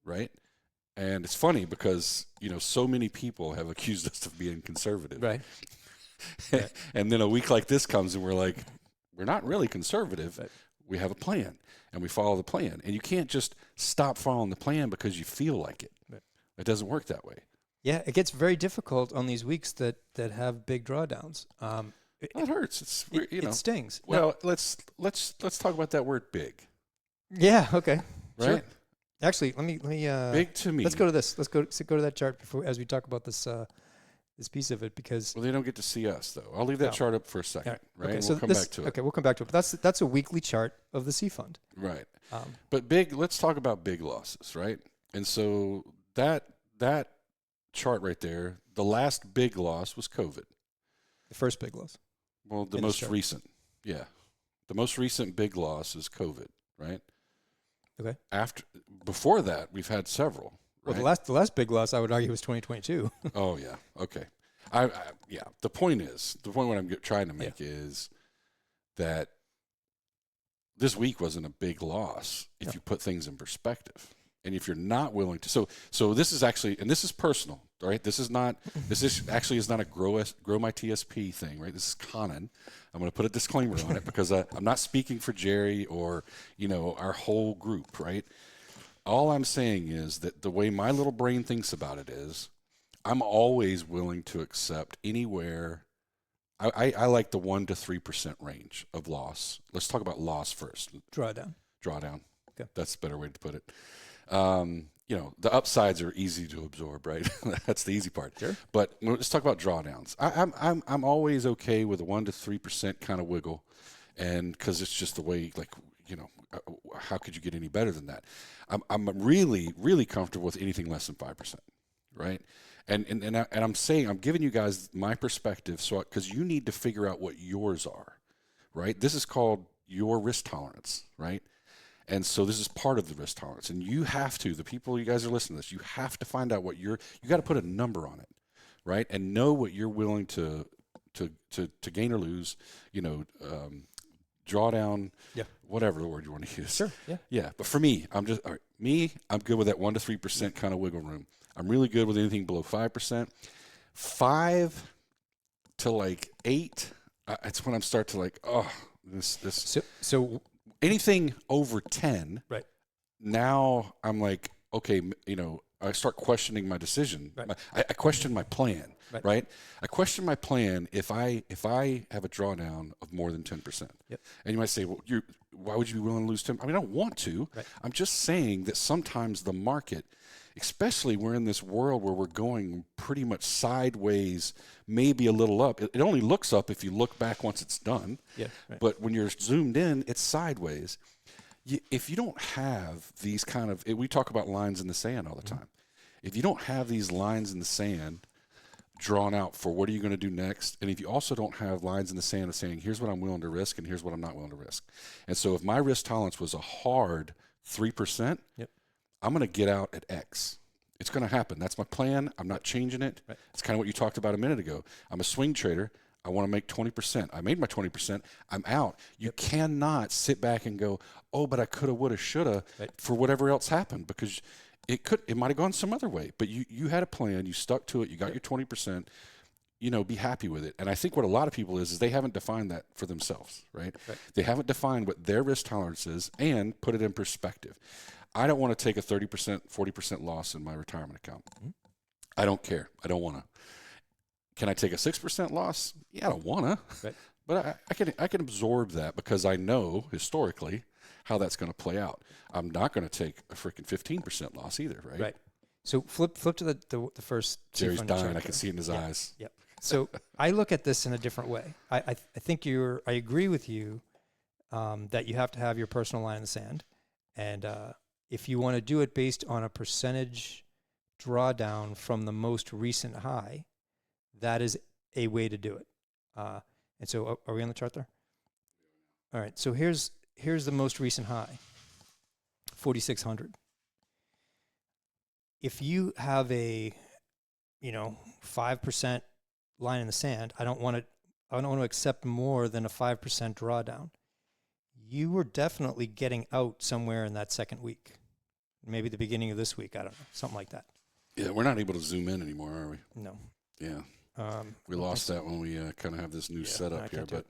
right? And it's funny because, so many people have accused us of being conservative. Right. And then a week like this comes and we're like, we're not really conservative. Right. We have a plan and we follow the plan. And you can't just stop following the plan because you feel like it. Right. It doesn't work that way. Yeah, it gets very difficult on these weeks that have big drawdowns. It hurts. It stings. Well, let's talk about that word big. Yeah. Okay. Right. Sure. Actually, let me. Big to me. Let's go to this. Let's go to that chart as we talk about this this piece of it, because they don't get to see us though. I'll leave that chart up for a second, right? Okay, And so we'll come back to it. Okay, we'll come back to it. But that's a weekly chart of the C fund. Right. But big. Let's talk about big losses, right? And so that chart right there, the last big loss was COVID. The first big loss. Well, the most recent. Yeah. The most recent big loss is COVID, right? Okay. Before that, we've had several. Right? Well, the last big loss, I would argue, was 2022. Oh yeah. Okay. The point what I'm trying to make is that this week wasn't a big loss if you put things in perspective. And if you're not willing to, so this is actually, and this is personal, right? This is not a grow my TSP thing, right? This is Conan. I'm going to put a disclaimer on it because I'm not speaking for Jerry or, our whole group, right? All I'm saying is that the way my little brain thinks about it is, I'm always willing to accept anywhere. I like the 1% to 3% range of loss. Let's talk about loss first. Drawdown. Okay. That's a better way to put it. The upsides are easy to absorb, right? That's the easy part. Sure. But let's talk about drawdowns. I'm always okay with a 1% to 3% kind of wiggle, and because it's just the way, how could you get any better than that? I'm really, really comfortable with anything less than 5%, right? And I'm saying, I'm giving you guys my perspective, so because you need to figure out what yours are, right? This is called your risk tolerance, right? And so this is part of the risk tolerance, and you have to, the people you guys are listening to this, you have to find out what you got to put a number on it, right? And know what you're willing to gain or lose, draw down, whatever the word you want to use. Sure. Yeah. But for me, I'm good with that 1% to 3% kind of wiggle room. I'm really good with anything below 5%. 5 to 8, it's when I'm start to this. So anything over 10, right? Now I'm like, okay, I start questioning my decision. Right. I question my plan, right? I question my plan if I have a drawdown of more than 10%. Yep. And you might say, well, why would you be willing to lose 10%? I mean, I don't want to. Right. I'm just saying that sometimes the market, especially we're in this world where we're going pretty much sideways, maybe a little up. It only looks up if you look back once it's done. Yeah. Right. But when you're zoomed in, it's sideways. If you don't have these kind of, we talk about lines in the sand all the time. If you don't have these lines in the sand drawn out for what are you going to do next, and if you also don't have lines in the sand of saying, here's what I'm willing to risk and here's what I'm not willing to risk. And so if my risk tolerance was a hard 3%, I'm going to get out at X. It's going to happen. That's my plan. I'm not changing it. Right. It's kind of what you talked about a minute ago. I'm a swing trader. I want to make 20%. I made my 20%. I'm out. You cannot sit back and go, oh, but I coulda, woulda, shoulda for whatever else happened, because It might have gone some other way, but you had a plan, you stuck to it, you got your 20%, be happy with it. And I think what a lot of people is they haven't defined that for themselves, right? They haven't defined what their risk tolerance is and put it in perspective. I don't want to take a 30%, 40% loss in my retirement account. Mm-hmm. I don't care. I don't want to. Can I take a 6% loss? Yeah, I don't want to. Right. But I can absorb that because I know historically how that's going to play out. I'm not going to take a freaking 15% loss either, right? Right. So flip to the first. Jerry's C-fund dying. chart I can there. see it in his eyes. Yep. So I look at this in a different way. I think I agree with you that you have to have your personal line in the sand, and if you want to do it based on a percentage drawdown from the most recent high, that is a way to do it. And so, are we on the chart there? All right. So here's the most recent high, 4,600. If you have a 5% line in the sand, I don't want to accept more than a 5% drawdown. You were definitely getting out somewhere in that second week, maybe the beginning of this week. I don't know, something like that. Yeah, we're not able to zoom in anymore, are we? No. Yeah. We lost that when we kind of have this new setup here, but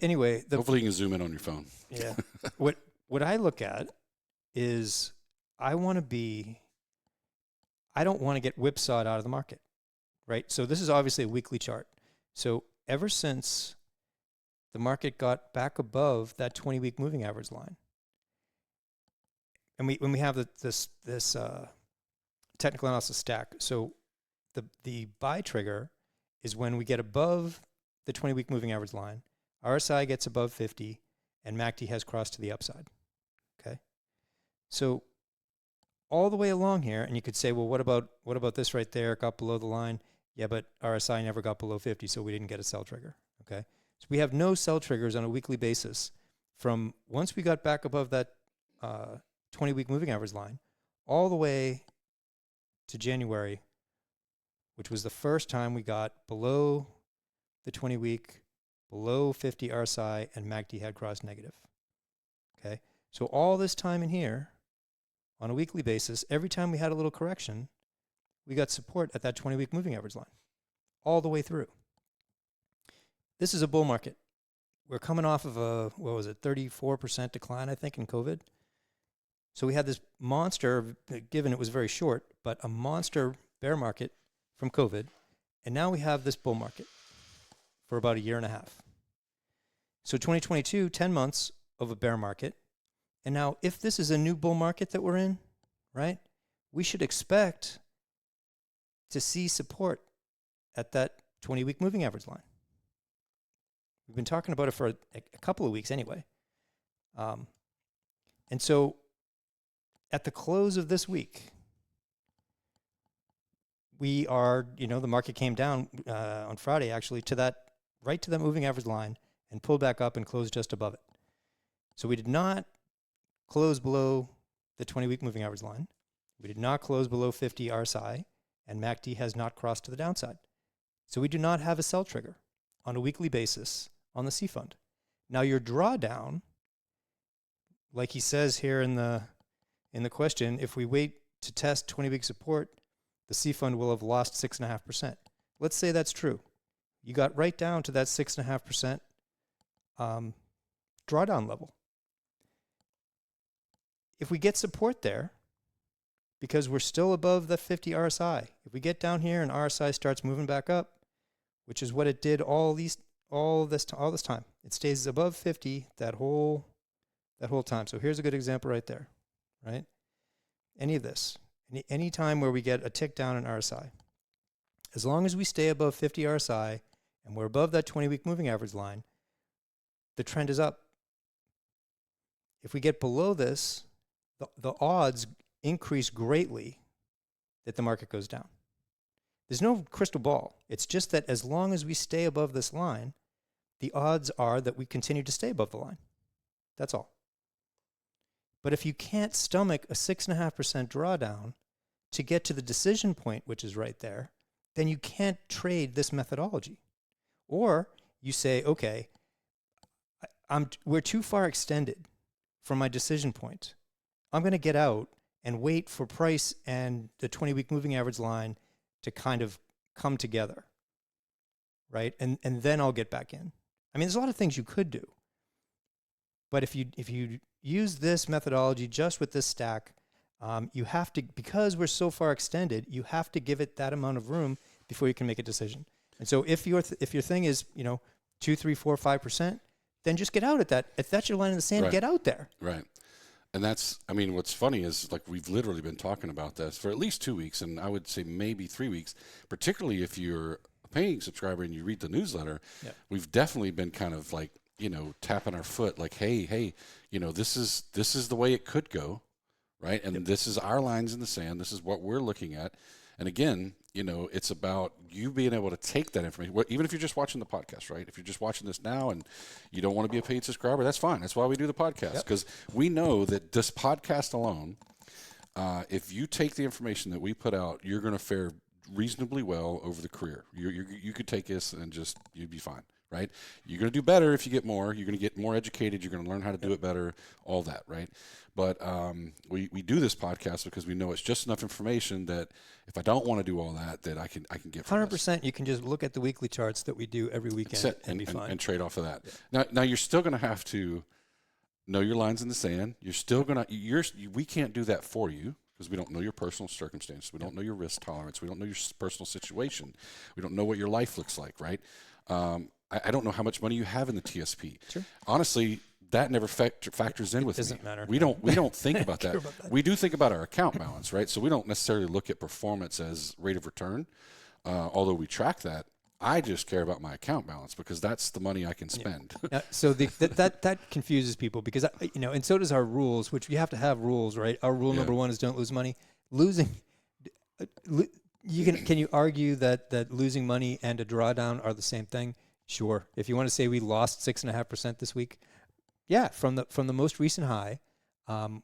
anyway, hopefully you can zoom in on your phone. Yeah. What I look at is I don't want to get whipsawed out of the market, right? So this is obviously a weekly chart. So ever since the market got back above that 20-week moving average line, and when we have this technical analysis stack, so the buy trigger is when we get above the 20-week moving average line, RSI gets above 50, and MACD has crossed to the upside. Okay, so all the way along here, and you could say, well, what about this right there? It got below the line. Yeah, but RSI never got below 50, so we didn't get a sell trigger. Okay, so we have no sell triggers on a weekly basis from once we got back above that 20-week moving average line, all the way to January, which was the first time we got below the 20-week, below 50 RSI, and MACD had crossed negative. Okay, so all this time in here, on a weekly basis, every time we had a little correction, we got support at that 20-week moving average line, all the way through. This is a bull market. We're coming off of a, 34% decline, I think, in COVID. So we had this monster, given it was very short, but a monster bear market from COVID. And now we have this bull market for about a year and a half. So 2022, 10 months of a bear market. And now if this is a new bull market that we're in, right, we should expect to see support at that 20-week moving average line. We've been talking about it for a couple of weeks anyway. And so at the close of this week, we are, the market came down on Friday actually to that moving average line and pulled back up and closed just above it. So we did not close below the 20-week moving average line. We did not close below 50 RSI, and MACD has not crossed to the downside. So we do not have a sell trigger on a weekly basis on the C fund. Now your drawdown, like he says here in the question, if we wait to test 20-week support, the C fund will have lost 6.5%. Let's say that's true. You got right down to that 6.5% drawdown level. If we get support there, because we're still above the 50 RSI, if we get down here and RSI starts moving back up, which is what it did all this time, it stays above 50 that whole time. So here's a good example right there, right? Any of this, any time where we get a tick down in RSI, as long as we stay above 50 RSI and we're above that 20-week moving average line, the trend is up. If we get below this, the odds increase greatly that the market goes down. There's no crystal ball. It's just that as long as we stay above this line, the odds are that we continue to stay above the line. That's all. But if you can't stomach a 6.5% drawdown to get to the decision point, which is right there, then you can't trade this methodology. Or you say, okay, we're too far extended from my decision point. I'm going to get out and wait for price and the 20-week moving average line to kind of come together, right? And then I'll get back in. I mean, there's a lot of things you could do. But if you use this methodology just with this stack, you have to, because we're so far extended, you have to give it that amount of room before you can make a decision. And so if your thing is 2, 3, 4, 5%, then just get out at that. If that's your line in the sand, Right. get out there. Right. And that's, I mean, what's funny is like we've literally been talking about this for at least 2 weeks, and I would say maybe 3 weeks, particularly if you're a paying subscriber and you read the newsletter. Yeah. We've definitely been kind of like, tapping our foot like, hey, this is the way it could go, right? And this is our lines in the sand. This is what we're looking at. And again, it's about you being able to take that information, even if you're just watching the podcast, right? If you're just watching this now and you don't want to be a paid subscriber, that's fine. That's why we do the podcast, because we know that this podcast alone, if you take the information that we put out, you're going to fare reasonably well over the career. You could take this and you'd be fine, right? You're going to do better if you get more. You're going to get more educated. You're going to learn how to do it better, all that, right? But we do this podcast because we know it's just enough information that if I don't want to do all that I can get from 100%. You can just look at the weekly charts that we do every weekend and be fine. And trade off of that. Yeah. Now you're still going to have to know your lines in the sand. You're still going to we can't do that for you because we don't know your personal circumstances. We don't know your risk tolerance. We don't know your personal situation. We don't know what your life looks like, right? I don't know how much money you have in the TSP. Sure. Honestly, that never factors in with me. It doesn't matter. We don't think about that. We do think about our account balance, right? So we don't necessarily look at performance as rate of return, although we track that. I just care about my account balance because that's the money I can spend. Yeah. So that confuses people because and so does our rules, which we have to have rules, right? Our rule number 1 is don't lose money. Can you argue that losing money and a drawdown are the same thing? Sure. If you want to say we lost 6.5% this week, yeah, from the most recent high,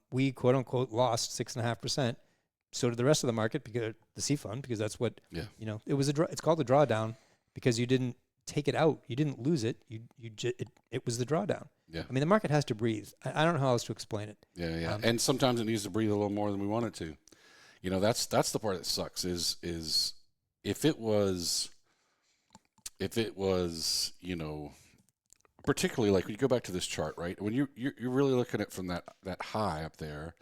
we quote unquote lost 6.5%. So did the rest of the market, because the C fund, because that's what it was. It's called a drawdown because you didn't take it out, you didn't lose it. It was the drawdown. Yeah. I mean, the market has to breathe. I don't know how else to explain it. Yeah. And sometimes it needs to breathe a little more than we want it to. That's the part that sucks. Is if it was particularly like when you go back to this chart, right? When you're really looking at from that high up there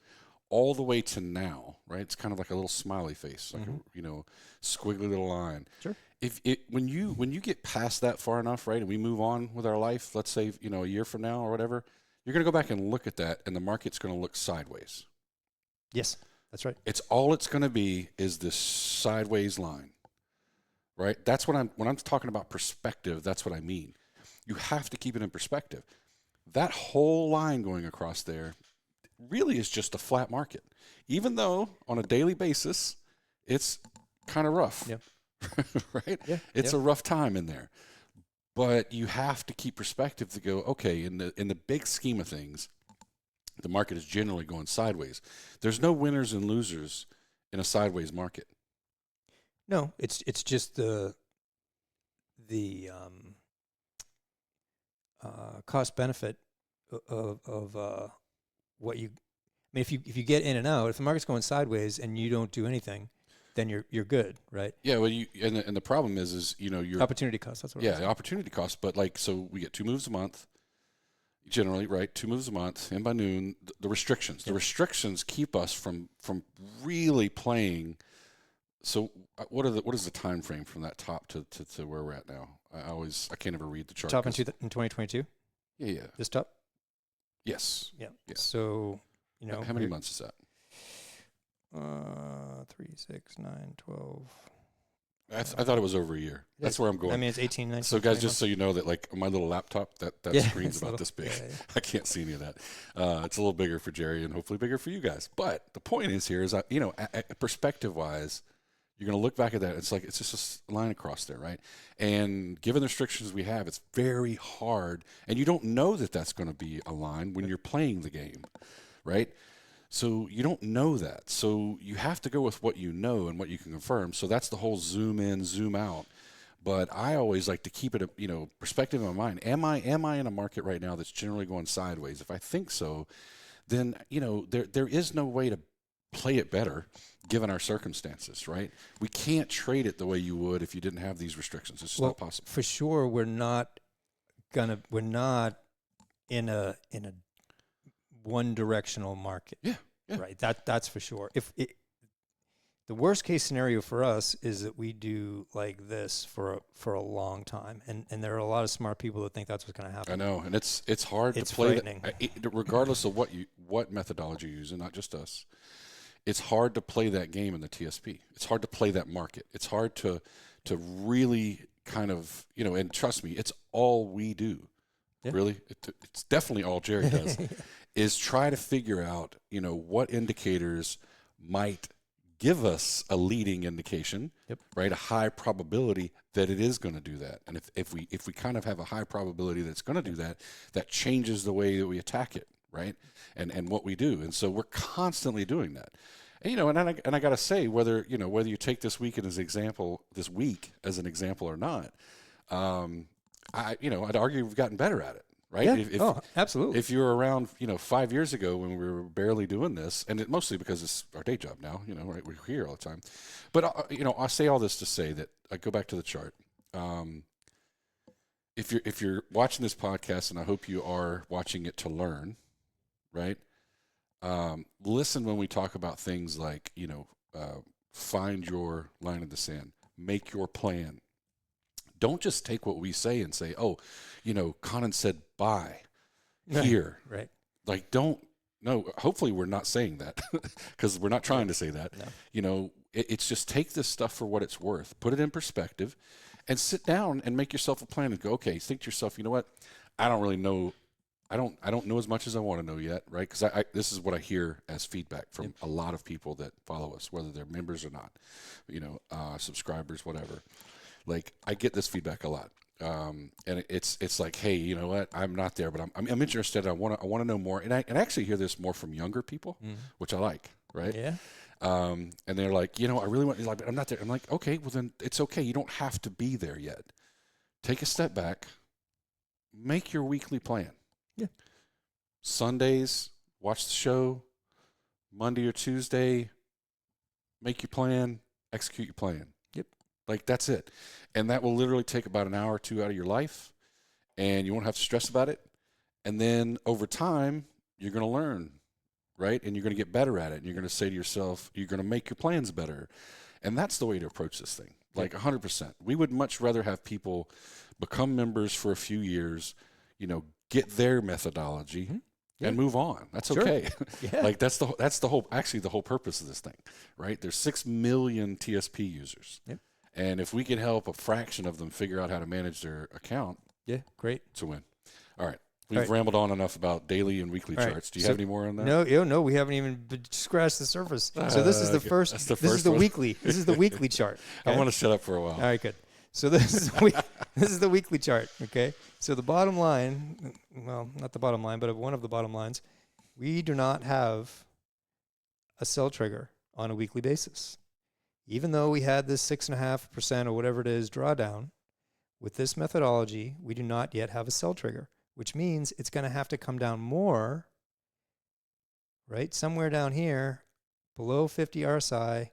all the way to now, right? It's kind of like a little smiley face, like a squiggly little line. Sure. When you get past that far enough, right, and we move on with our life, let's say a year from now or whatever, you're going to go back and look at that, and the market's going to look sideways. Yes, that's right. It's going to be is this sideways line, right? That's when I'm talking about perspective. That's what I mean. You have to keep it in perspective. That whole line going across there really is just a flat market, even though on a daily basis it's kind of rough. Yep. Right? Yeah. It's a rough time in there. But you have to keep perspective to go, okay, in the big scheme of things, the market is generally going sideways. There's no winners and losers in a sideways market. No, it's just the cost benefit of what you. I mean, if you get in and out, if the market's going sideways and you don't do anything, then you're good, right? Yeah. Well, and the problem is your opportunity cost. That's what. Yeah, opportunity cost. But so we get 2 moves a month. Generally, right, 2 moves a month, and by noon, the restrictions. The restrictions keep us from really playing. So, what is the time frame from that top to where we're at now? I can't ever read the chart. Top in 2022. Yeah. This top. Yes. Yeah. So how many months is that? 3, 6, 9, 12. I thought it was over a year. That's where I'm going. I mean, it's 18, 19. So, guys, just so you know that, like, my little laptop, that screen's about this big. Yeah. I can't see any of that. It's a little bigger for Jerry and hopefully bigger for you guys. But the point is here is, perspective-wise, you're going to look back at that. It's like it's just a line across there, right? And given the restrictions we have, it's very hard. And you don't know that that's going to be a line when you're playing the game, right? So you don't know that. So you have to go with what you know and what you can confirm. So that's the whole zoom in, zoom out. But I always like to keep it, perspective in my mind. Am I in a market right now that's generally going sideways? If I think so, then, there is no way to play it better given our circumstances, right? We can't trade it the way you would if you didn't have these restrictions. It's just not possible. For sure, we're not in a one directional market. Yeah. Right. That's for sure. The worst case scenario for us is that we do like this for a long time, and there are a lot of smart people that think that's what's going to happen. I know, and it's hard It's to play frightening. regardless of what methodology you use, and not just us. It's hard to play that game in the TSP. It's hard to play that market. It's hard to really kind of, and trust me, it's all we do. Yeah. Really, it's definitely all Jerry does. Is try to figure out, what indicators might give us a leading indication, right? A high probability that it is going to do that. And if we kind of have a high probability that it's going to do that, that changes the way that we attack it, right? And what we do. And so we're constantly doing that. And, and I got to say, whether you take this week as an example or not, I'd argue we've gotten better at it. Right? Yeah. Absolutely. If you were around, 5 years ago when we were barely doing this, and mostly because it's our day job now, right? We're here all the time. But, I say all this to say that I go back to the chart. If you're watching this podcast, and I hope you are watching it to learn, right? Listen when we talk about things like, find your line in the sand, make your plan. Don't just take what we say and say, oh, Conan said buy here. Right. Like, hopefully we're not saying that because we're not trying to say that. No. It's just take this stuff for what it's worth, put it in perspective, and sit down and make yourself a plan and go, okay, think to yourself, you know what? I don't really know. I don't know as much as I want to know yet, right? Because this is what I hear as feedback from a lot of people that follow us, whether they're members or not, subscribers, whatever. Like, I get this feedback a lot, and it's like, hey, you know what? I'm not there, but I'm interested. I want to know more, and I actually hear this more from younger people, which I like, right? Yeah. And they're like, I really want. Like, I'm not there. I'm like, okay, well then it's okay. You don't have to be there yet. Take a step back, make your weekly plan. Yeah. Sundays, watch the show. Monday or Tuesday, make your plan, execute your plan. Like, that's it. And that will literally take about an hour or two out of your life, and you won't have to stress about it. And then over time, you're going to learn, right? And you're going to get better at it. And you're going to say to yourself, you're going to make your plans better. And that's the way to approach this thing, like 100%. We would much rather have people become members for a few years, get their methodology, and move on. That's okay. Yeah. Like, that's the whole purpose of this thing, right? There's 6 million TSP users. Yep. And if we can help a fraction of them figure out how to manage their account, great. it's a win. All right. We've rambled on enough about daily and weekly charts. Do you have any more on that? No, we haven't even scratched the surface. So this is the first. This is the weekly. This is the weekly chart. Okay? I want to shut up for a while. All right, good. So this is the weekly chart. Okay. So the bottom line, well, not the bottom line, but one of the bottom lines, we do not have a sell trigger on a weekly basis. Even though we had this 6.5% or whatever it is drawdown, with this methodology, we do not yet have a sell trigger, which means it's going to have to come down more, right? Somewhere down here, below 50 RSI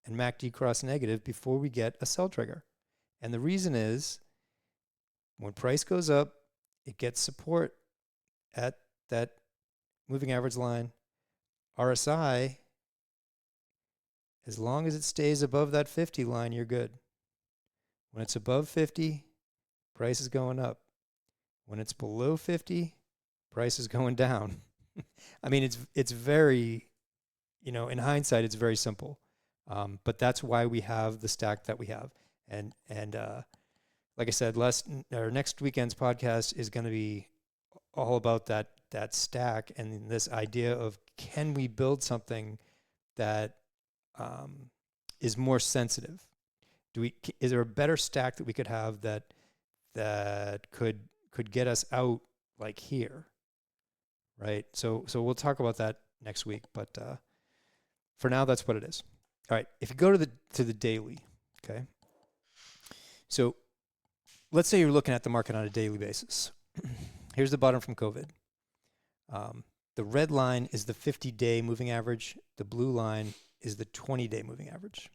and MACD cross negative before we get a sell trigger. And the reason is when price goes up, it gets support at that moving average line. RSI, as long as it stays above that 50 line, you're good. When it's above 50, price is going up. When it's below 50, price is going down. I mean, it's very, in hindsight, it's very simple. But that's why we have the stack that we have. And like I said, next weekend's podcast is going to be all about that stack and this idea of, can we build something that is more sensitive? Is there a better stack that we could have that could get us out like here, right? So we'll talk about that next week, but for now, that's what it is. All right, if you go to the daily, okay. So let's say you're looking at the market on a daily basis. Here's the bottom from COVID. The red line is the 50-day moving average. The blue line is the 20-day moving average.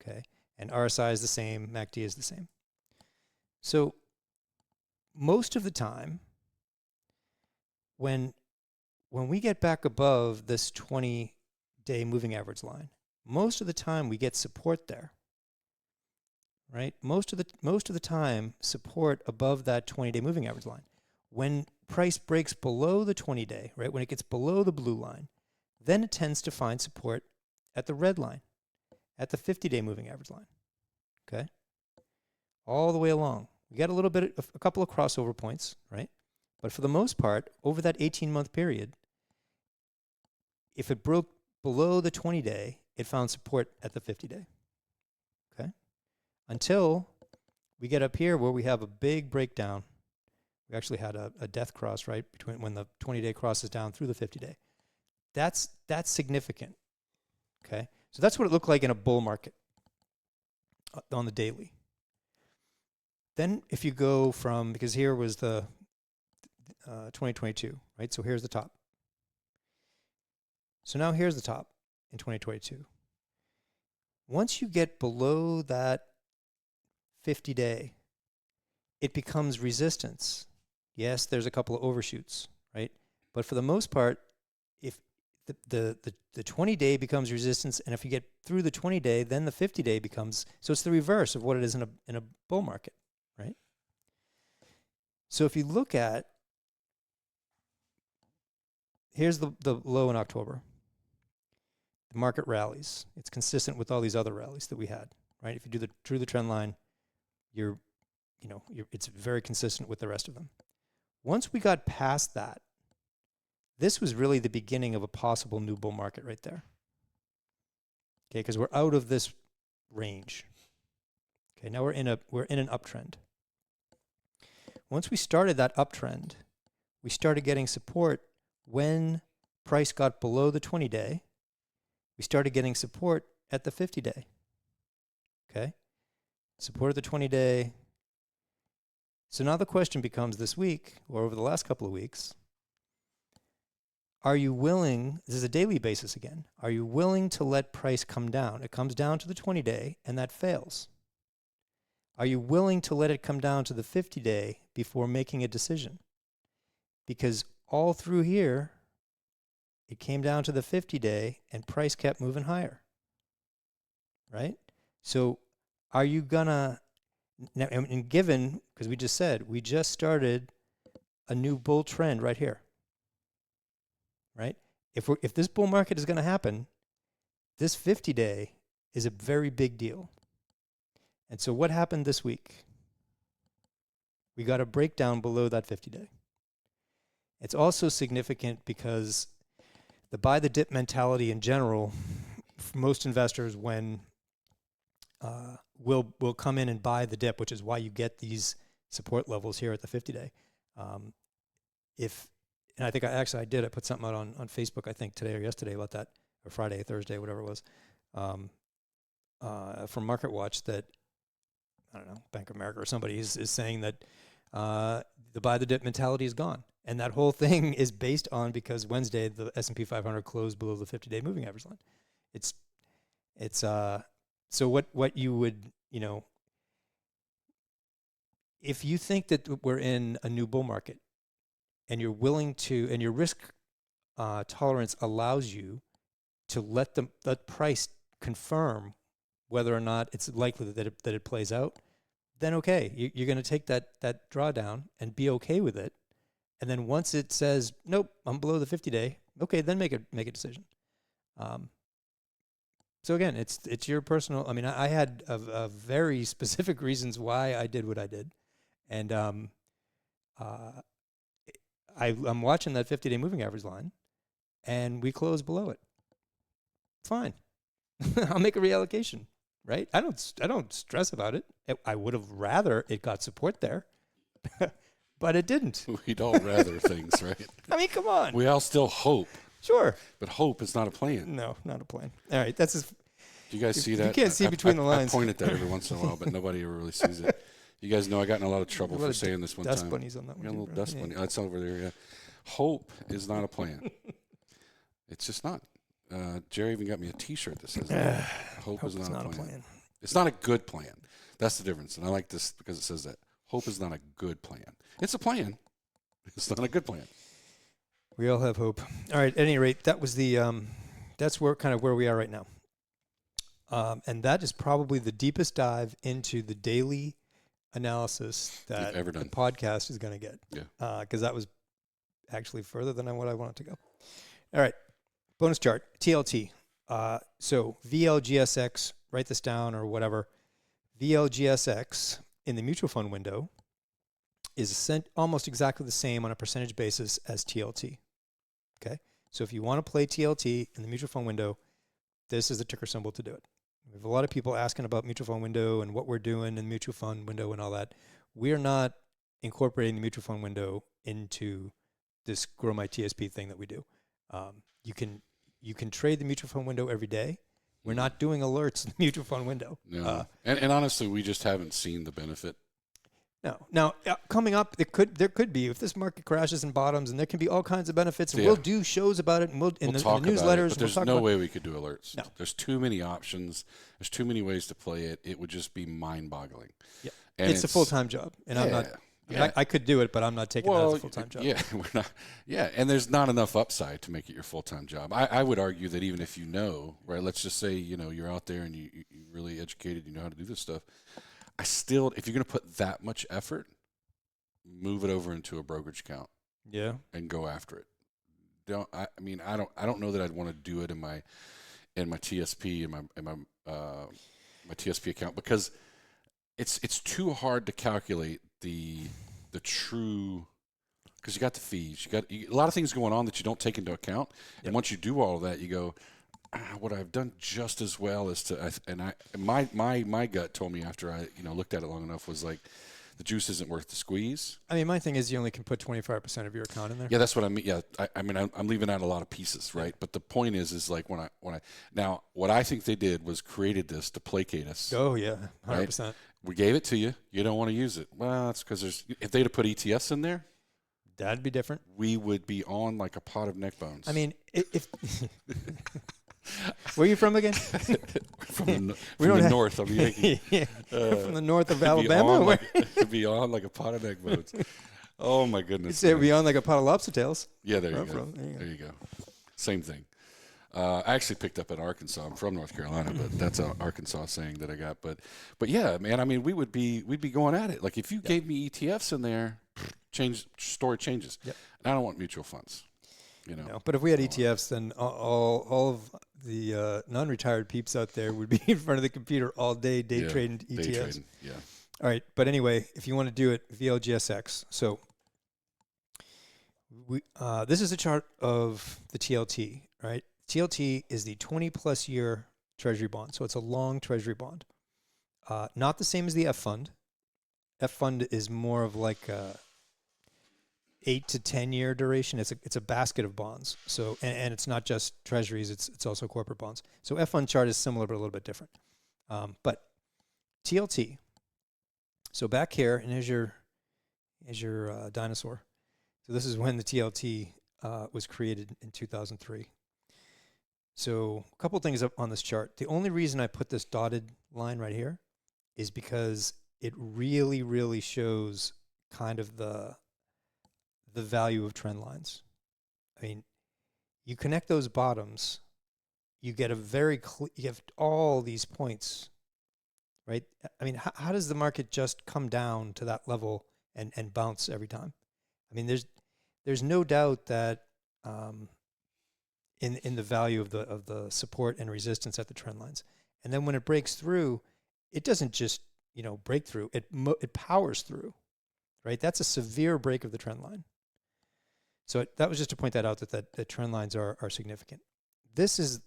Okay, and RSI is the same, MACD is the same. So most of the time, when we get back above this 20-day moving average line, most of the time we get support there. Right? Most of the time, support above that 20-day moving average line. When price breaks below the 20-day, right, when it gets below the blue line, then it tends to find support at the red line, at the 50-day moving average line. Okay? All the way along. We got a couple of crossover points, right? But for the most part, over that 18-month period, if it broke below the 20-day, it found support at the 50-day. Okay? Until we get up here where we have a big breakdown. We actually had a death cross, right, between when the 20-day crosses down through the 50-day. That's significant. Okay? So that's what it looked like in a bull market on the daily. Then if you go from, because here was the 2022, right? So here's the top. So now here's the top in 2022. Once you get below that 50-day, it becomes resistance. Yes, there's a couple of overshoots, right? But for the most part, if the 20-day becomes resistance, and if you get through the 20-day, then the 50-day becomes, so it's the reverse of what it is in a bull market, right? So if you look at, here's the low in October. The market rallies. It's consistent with all these other rallies that we had, right? If you do the trend line, it's very consistent with the rest of them. Once we got past that, this was really the beginning of a possible new bull market right there. Okay, because we're out of this range. Okay, now we're in an uptrend. Once we started that uptrend, we started getting support when price got below the 20-day. We started getting support at the 50-day. Okay? Support at the 20-day. So now the question becomes this week, or over the last couple of weeks, are you willing, this is a daily basis again, are you willing to let price come down? It comes down to the 20-day, and that fails. Are you willing to let it come down to the 50-day before making a decision? Because all through here, it came down to the 50-day, and price kept moving higher. Right? So are you gonna, now, and given, because we just said, we just started a new bull trend right here. Right? If this bull market is going to happen, this 50-day is a very big deal. And so what happened this week? We got a breakdown below that 50-day. It's also significant because the buy the dip mentality in general, for most investors, when will come in and buy the dip, which is why you get these support levels here at the 50-day. And I think I did. I put something out on Facebook, I think today or yesterday about that, or Friday, Thursday, whatever it was, from MarketWatch that, I don't know, Bank of America or somebody is saying that the buy the dip mentality is gone. And that whole thing is based on because Wednesday the S&P 500 closed below the 50-day moving average line. So what you would, if you think that we're in a new bull market and you're willing to, and your risk tolerance allows you to let price confirm whether or not it's likely that it plays out, then okay, you're going to take that drawdown and be okay with it. And then once it says, nope, I'm below the 50-day, okay, then make a decision. So again, it's your personal. I mean, I had a very specific reasons why I did what I did, and I'm watching that 50-day moving average line, and we closed below it. Fine, I'll make a reallocation. Right? I don't stress about it. I would have rather it got support there, but it didn't. We'd all rather things, right? I mean, come on. We all still hope. Sure. But hope is not a plan. No, not a plan. All right, that's just. Do you guys see that? You can't see between the lines. I point at that every once in a while, but nobody ever really sees it. You guys know I got in a lot of trouble for saying this one time. Dust bunnies on that one. Got a little dust bunny. That's over there, yeah. Hope is not a plan. It's just not. Jerry even got me a T-shirt that says that. Hope is not a plan. It's not a good plan. That's the difference. And I like this because it says that. Hope is not a good plan. It's a plan. It's not a good plan. We all have hope. All right. At any rate, that was the that's where kind of where we are right now. And that is probably the deepest dive into the daily analysis that You've ever done. the podcast is going to get. Yeah. Because that was actually further than what I wanted to go. All right. Bonus chart, TLT. So VLGSX, write this down or whatever. VLGSX in the mutual fund window is almost exactly the same on a percentage basis as TLT. Okay? So if you want to play TLT in the mutual fund window, this is the ticker symbol to do it. We have a lot of people asking about mutual fund window and what we're doing in the mutual fund window and all that. We're not incorporating the mutual fund window into this Grow My TSP thing that we do. You can trade the mutual fund window every day. We're not doing alerts in the mutual fund window. No. And honestly, we just haven't seen the benefit. No. Now, coming up, there could be, if this market crashes and bottoms, and there can be all kinds of benefits, and we'll do shows about it, and we'll in the newsletters. But there's no way we could do alerts. No. There's too many options. There's too many ways to play it. It would just be mind-boggling. Yeah. It's a full-time job, and I'm not. I could do it, but I'm not taking that as a full-time job. Yeah, we're not. Yeah, and there's not enough upside to make it your full-time job. I would argue that even if you know, right? Let's just say you're out there and you're really educated, you know how to do this stuff. If you're going to put that much effort, move it over into a brokerage account. Yeah, and go after it. I don't know that I'd want to do it in my TSP my TSP account because it's too hard to calculate the true, because you got the fees, you got a lot of things going on that you don't take into account. Yep. And once you do all of that, you go, would I have done just as well as to? My gut told me after I looked at it long enough was like, the juice isn't worth the squeeze. I mean, my thing is you only can put 25% of your account in there. Yeah, that's what I mean. Yeah, I'm leaving out a lot of pieces, right? Yeah. But the point is like when I now what I think they did was created this to placate us. Oh yeah, 100%. Right? We gave it to you. You don't want to use it. Well, that's because if they'd have put ETFs in there, that'd be different. We would be on like a pot of neck bones. I mean, if where are you from again? From the north of Yankee. From the north of Alabama. It'd be on like a pot of neck bones. Oh my goodness! It'd be on like a pot of lobster tails. Yeah, there you go. There you go. Same thing. I actually picked up in Arkansas. I'm from North Carolina, but that's an Arkansas saying that I got. But yeah, man. I mean, we'd be going at it. Like if you gave me ETFs in there, story changes. Yep. And I don't want mutual funds. No, but if we had ETFs, then all of the non-retired peeps out there would be in front of the computer all day, trading ETFs. Day trading, yeah. All right, but anyway, if you want to do it, VLGSX. So this is a chart of the TLT, right? TLT is the 20-plus year Treasury bond, so it's a long Treasury bond. Not the same as the F fund. F fund is more of like a 8 to 10 year duration. It's a basket of bonds. So and it's not just treasuries. It's also corporate bonds. So F fund chart is similar but a little bit different. But TLT. So back here, and here's your dinosaur. So this is when the TLT was created in 2003. So a couple things up on this chart. The only reason I put this dotted line right here is because it really, really shows kind of the value of trend lines. I mean, you connect those bottoms, you get you have all these points, right? I mean, how does the market just come down to that level and bounce every time? I mean, there's no doubt that in the value of the support and resistance at the trend lines. And then when it breaks through, it doesn't just break through. It powers through, right? That's a severe break of the trend line. So that was just to point that out that trend lines are significant. These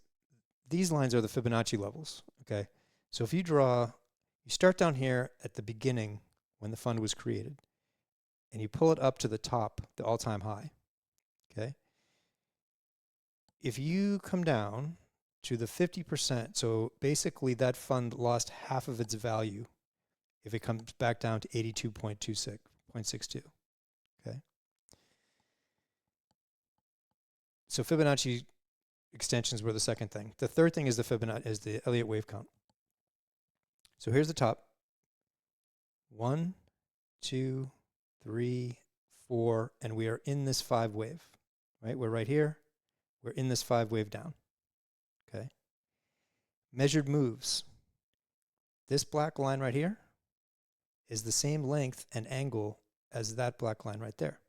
lines are the Fibonacci levels, okay? So if you start down here at the beginning when the fund was created, and you pull it up to the top, the all-time high, okay? If you come down to the 50%, so basically that fund lost half of its value if it comes back down to 82.62, okay? So Fibonacci extensions were the second thing. The third thing is the Elliott wave count. So here's the top. 1, 2, 3, 4, and we are in this 5 wave, right? We're right here. We're in this 5 wave down, okay? Measured moves. This black line right here is the same length and angle as that black line right there.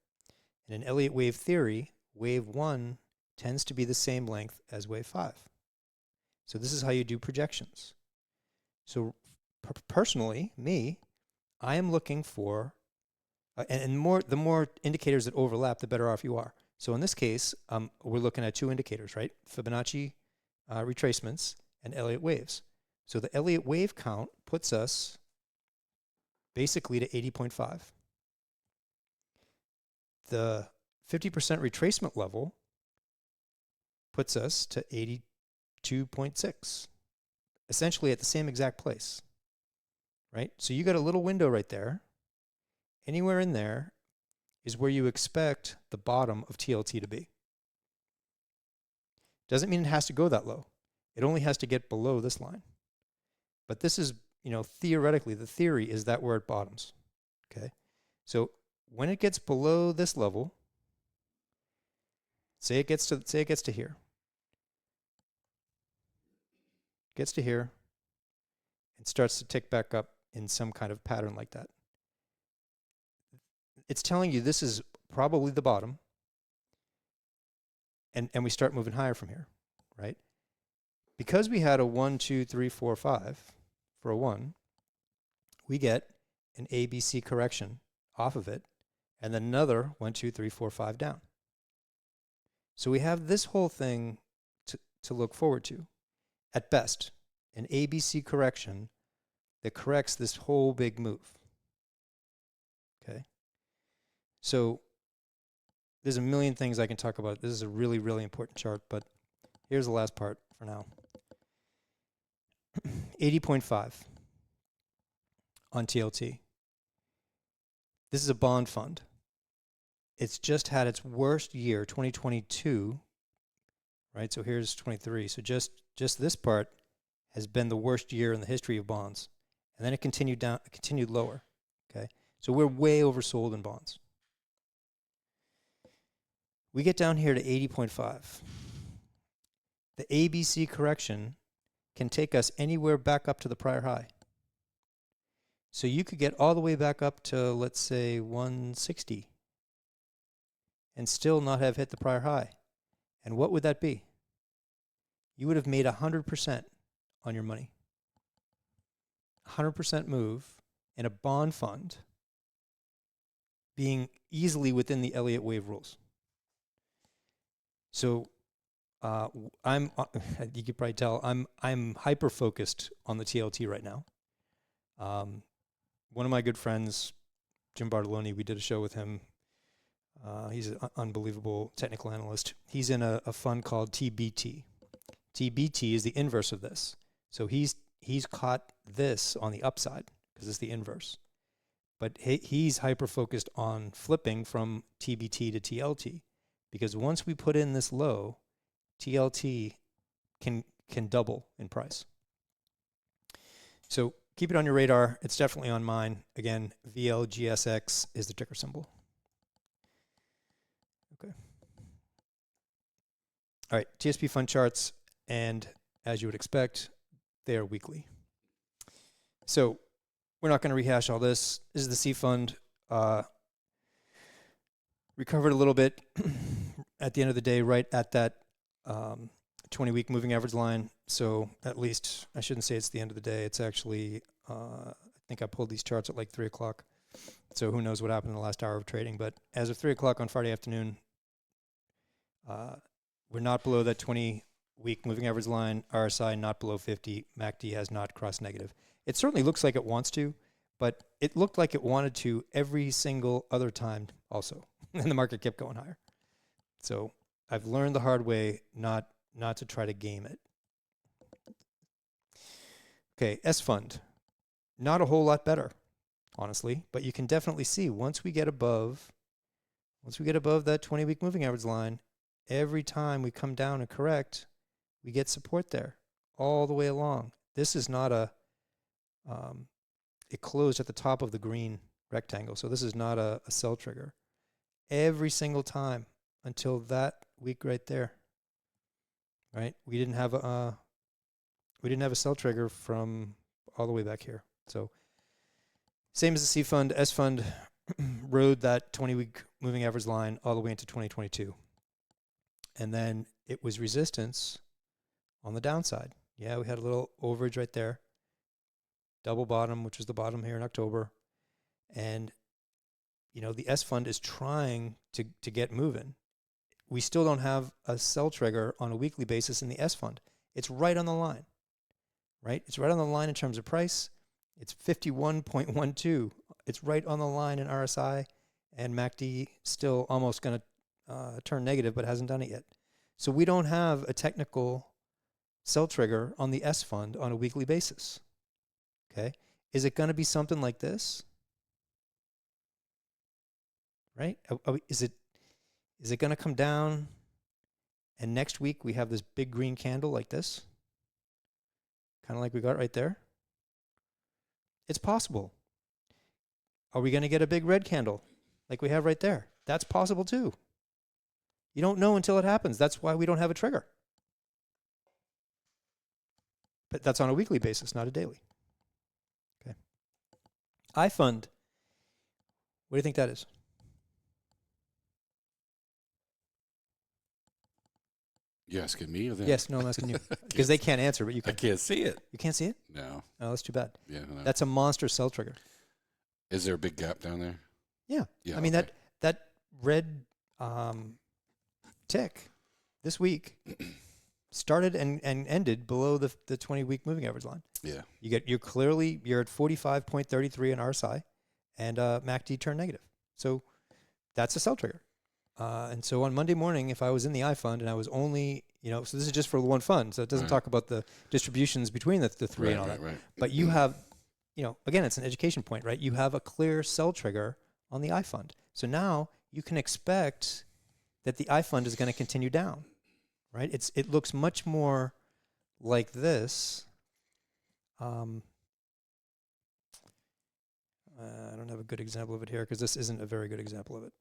And in Elliott wave theory, wave 1 tends to be the same length as wave 5. So this is how you do projections. So personally, I am looking for, the more indicators that overlap, the better off you are. So in this case, we're looking at 2 indicators, right? Fibonacci retracements and Elliott waves. So the Elliott wave count puts us basically to 80.5. The 50% retracement level puts us to 82.6, essentially at the same exact place, right? So you got a little window right there. Anywhere in there is where you expect the bottom of TLT to be. Doesn't mean it has to go that low. It only has to get below this line. But this is, theoretically, the theory is that where it bottoms, okay? So when it gets below this level, say it gets to here. Gets to here and starts to tick back up in some kind of pattern like that. It's telling you this is probably the bottom, and we start moving higher from here, right? Because we had a 1, 2, 3, 4, 5 for a 1, we get an ABC correction off of it, and then another 1, 2, 3, 4, 5 down. So we have this whole thing to look forward to. At best, an ABC correction that corrects this whole big move. Okay? So there's a million things I can talk about. This is a really, really important chart, but here's the last part for now. 80.5 on TLT. This is a bond fund. It's just had its worst year, 2022, right? So here's 23. So just this part has been the worst year in the history of bonds. And then it continued down, continued lower, okay? So we're way oversold in bonds. We get down here to 80.5. The ABC correction can take us anywhere back up to the prior high. So you could get all the way back up to, let's say, 160 and still not have hit the prior high. And what would that be? You would have made 100% on your money. 100% move in a bond fund being easily within the Elliott wave rules. So you could probably tell I'm hyper focused on the TLT right now. One of my good friends, Jim Bartoloni, we did a show with him. He's an unbelievable technical analyst. He's in a fund called TBT. TBT is the inverse of this. So he's caught this on the upside because it's the inverse. But he's hyper focused on flipping from TBT to TLT, because once we put in this low, TLT can double in price. So keep it on your radar. It's definitely on mine. Again, VLGSX is the ticker symbol. Okay. All right, TSP fund charts, and as you would expect, they are weekly. So we're not going to rehash all this. This is the C fund. Recovered a little bit at the end of the day, right at that 20-week moving average line. So at least, I shouldn't say it's the end of the day. It's actually, I think I pulled these charts at like 3 o'clock. So who knows what happened in the last hour of trading. But as of 3 o'clock on Friday afternoon, we're not below that 20-week moving average line. RSI not below 50. MACD has not crossed negative. It certainly looks like it wants to, but it looked like it wanted to every single other time also. And the market kept going higher. So I've learned the hard way not to try to game it. Okay, S fund. Not a whole lot better, honestly, but you can definitely see once we get above that 20-week moving average line, every time we come down and correct, we get support there all the way along. This is not it closed at the top of the green rectangle. So this is not a sell trigger. Every single time until that week right there, right? We didn't have a sell trigger from all the way back here. So same as the C fund, S fund rode that 20-week moving average line all the way into 2022. And then it was resistance on the downside. Yeah, we had a little overage right there. Double bottom, which was the bottom here in October. And, the S fund is trying to get moving. We still don't have a sell trigger on a weekly basis in the S fund. It's right on the line, right? It's right on the line in terms of price. It's 51.12. It's right on the line in RSI, and MACD still almost going to turn negative, but hasn't done it yet. So we don't have a technical sell trigger on the S fund on a weekly basis. Okay, is it going to be something like this? Right? Is it going to come down, and next week we have this big green candle like this, kind of like we got right there? It's possible. Are we going to get a big red candle like we have right there? That's possible too. You don't know until it happens. That's why we don't have a trigger. But that's on a weekly basis, not a daily. Okay. iFund, what do you think that is? You asking me or them? Yes, no, I'm asking you. Because they can't answer, but you I can. can't see it. You can't see it? No. Oh, that's too bad. Yeah. No. That's a monster sell trigger. Is there a big gap down there? Yeah. Yeah. I mean, okay. that red tick this week started and ended below the 20-week moving average line. Yeah. You're at 45.33 in RSI, and MACD turned negative. So that's a sell trigger. And so on Monday morning, if I was in the iFund and I was only, so this is just for the one fund, so it doesn't talk about the distributions between the three and all that. Right. But you have, again, it's an education point, right? You have a clear sell trigger on the iFund. So now you can expect that the iFund is going to continue down, right? It looks much more like this. I don't have a good example of it here because this isn't a very good example of it.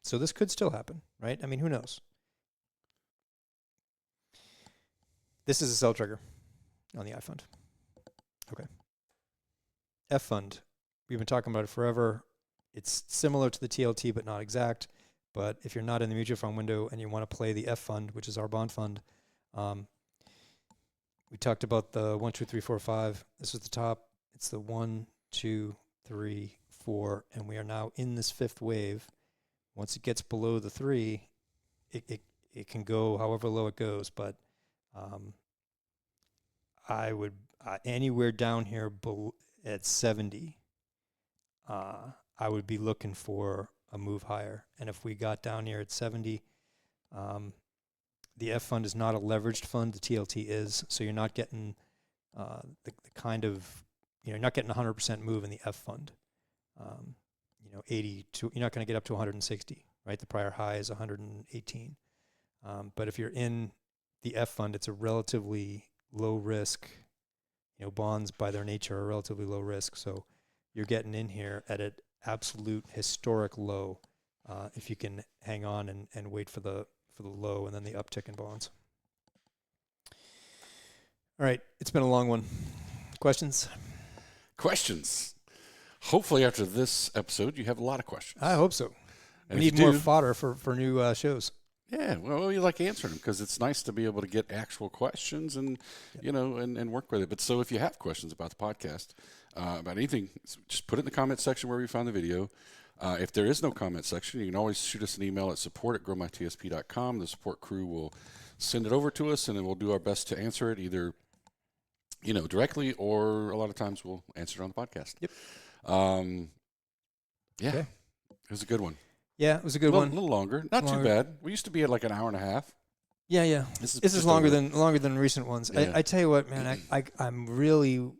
So this could still happen, right? I mean, who knows? This is a sell trigger on the iFund. Okay. F fund. We've been talking about it forever. It's similar to the TLT, but not exact. But if you're not in the mutual fund window and you want to play the F fund, which is our bond fund, we talked about the 1, 2, 3, 4, 5. This is the top. It's the 1, 2, 3, 4, and we are now in this fifth wave. Once it gets below the 3, it can go however low it goes, but I would anywhere down here at 70, I would be looking for a move higher. And if we got down here at 70, the F fund is not a leveraged fund. The TLT is, so you're not getting the kind of, you're not getting 100% move in the F fund. 80 to, you're not going to get up to 160, right? The prior high is 118. But if you're in the F fund, it's a relatively low risk. Bonds by their nature are relatively low risk. So you're getting in here at an absolute historic low if you can hang on and wait for the low and then the uptick in bonds. All right, it's been a long one. Questions? Hopefully after this episode, you have a lot of questions. I hope so. And we need more fodder for new shows. Yeah, well, we like answering them because it's nice to be able to get actual questions and, and work with it. But so if you have questions about the podcast, about anything, just put it in the comment section where we found the video. If there is no comment section, you can always shoot us an email at support@growmytsp.com. The support crew will send it over to us, and then we'll do our best to answer it either, directly, or a lot of times we'll answer it on the podcast. Yep. Yeah, okay. It was a good one. Yeah, it was a good one. A little longer. Not too bad. We used to be at like an hour and a half. Yeah. This is longer than recent ones. Yeah. I tell you what, man, I'm really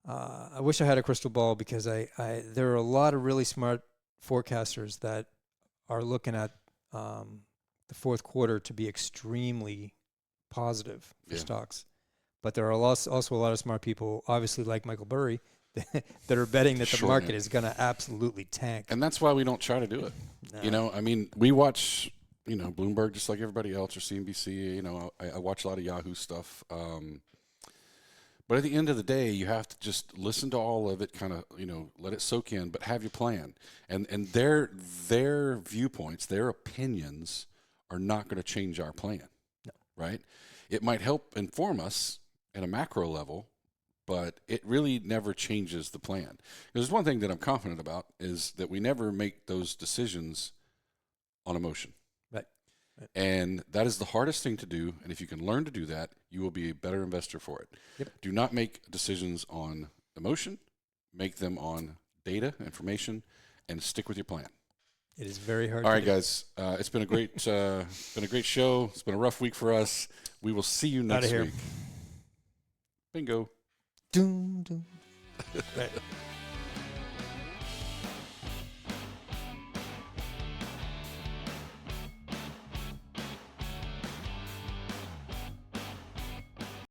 I wish I had a crystal ball because there are a lot of really smart forecasters that are looking at the fourth quarter to be extremely positive for Yeah. stocks. But there are also a lot of smart people, obviously like Michael Burry, that are betting that the Shorten market it. is going to absolutely tank. And that's why we don't try to do it. You know, I mean, we watch, you know, Bloomberg just like everybody else, or CNBC. You know, I watch a lot of Yahoo stuff. But at the end of the day, you have to just listen to all of it, kind of, you know, let it soak in, but have your plan. And their viewpoints, their opinions are not going to change our plan, No. right? It might help inform us at a macro level, but it really never changes the plan. There's one thing that I'm confident about is that we never make those decisions on emotion. Right. And that is the hardest thing to do. And if you can learn to do that, you will be a better investor for it. Yep. Do not make decisions on emotion. Make them on data, information, and stick with your plan. It is very hard. All to right, do. guys. It's been a great, show. It's been a rough week for us. We will see you next here. week. Bingo. Doom, doom. Right.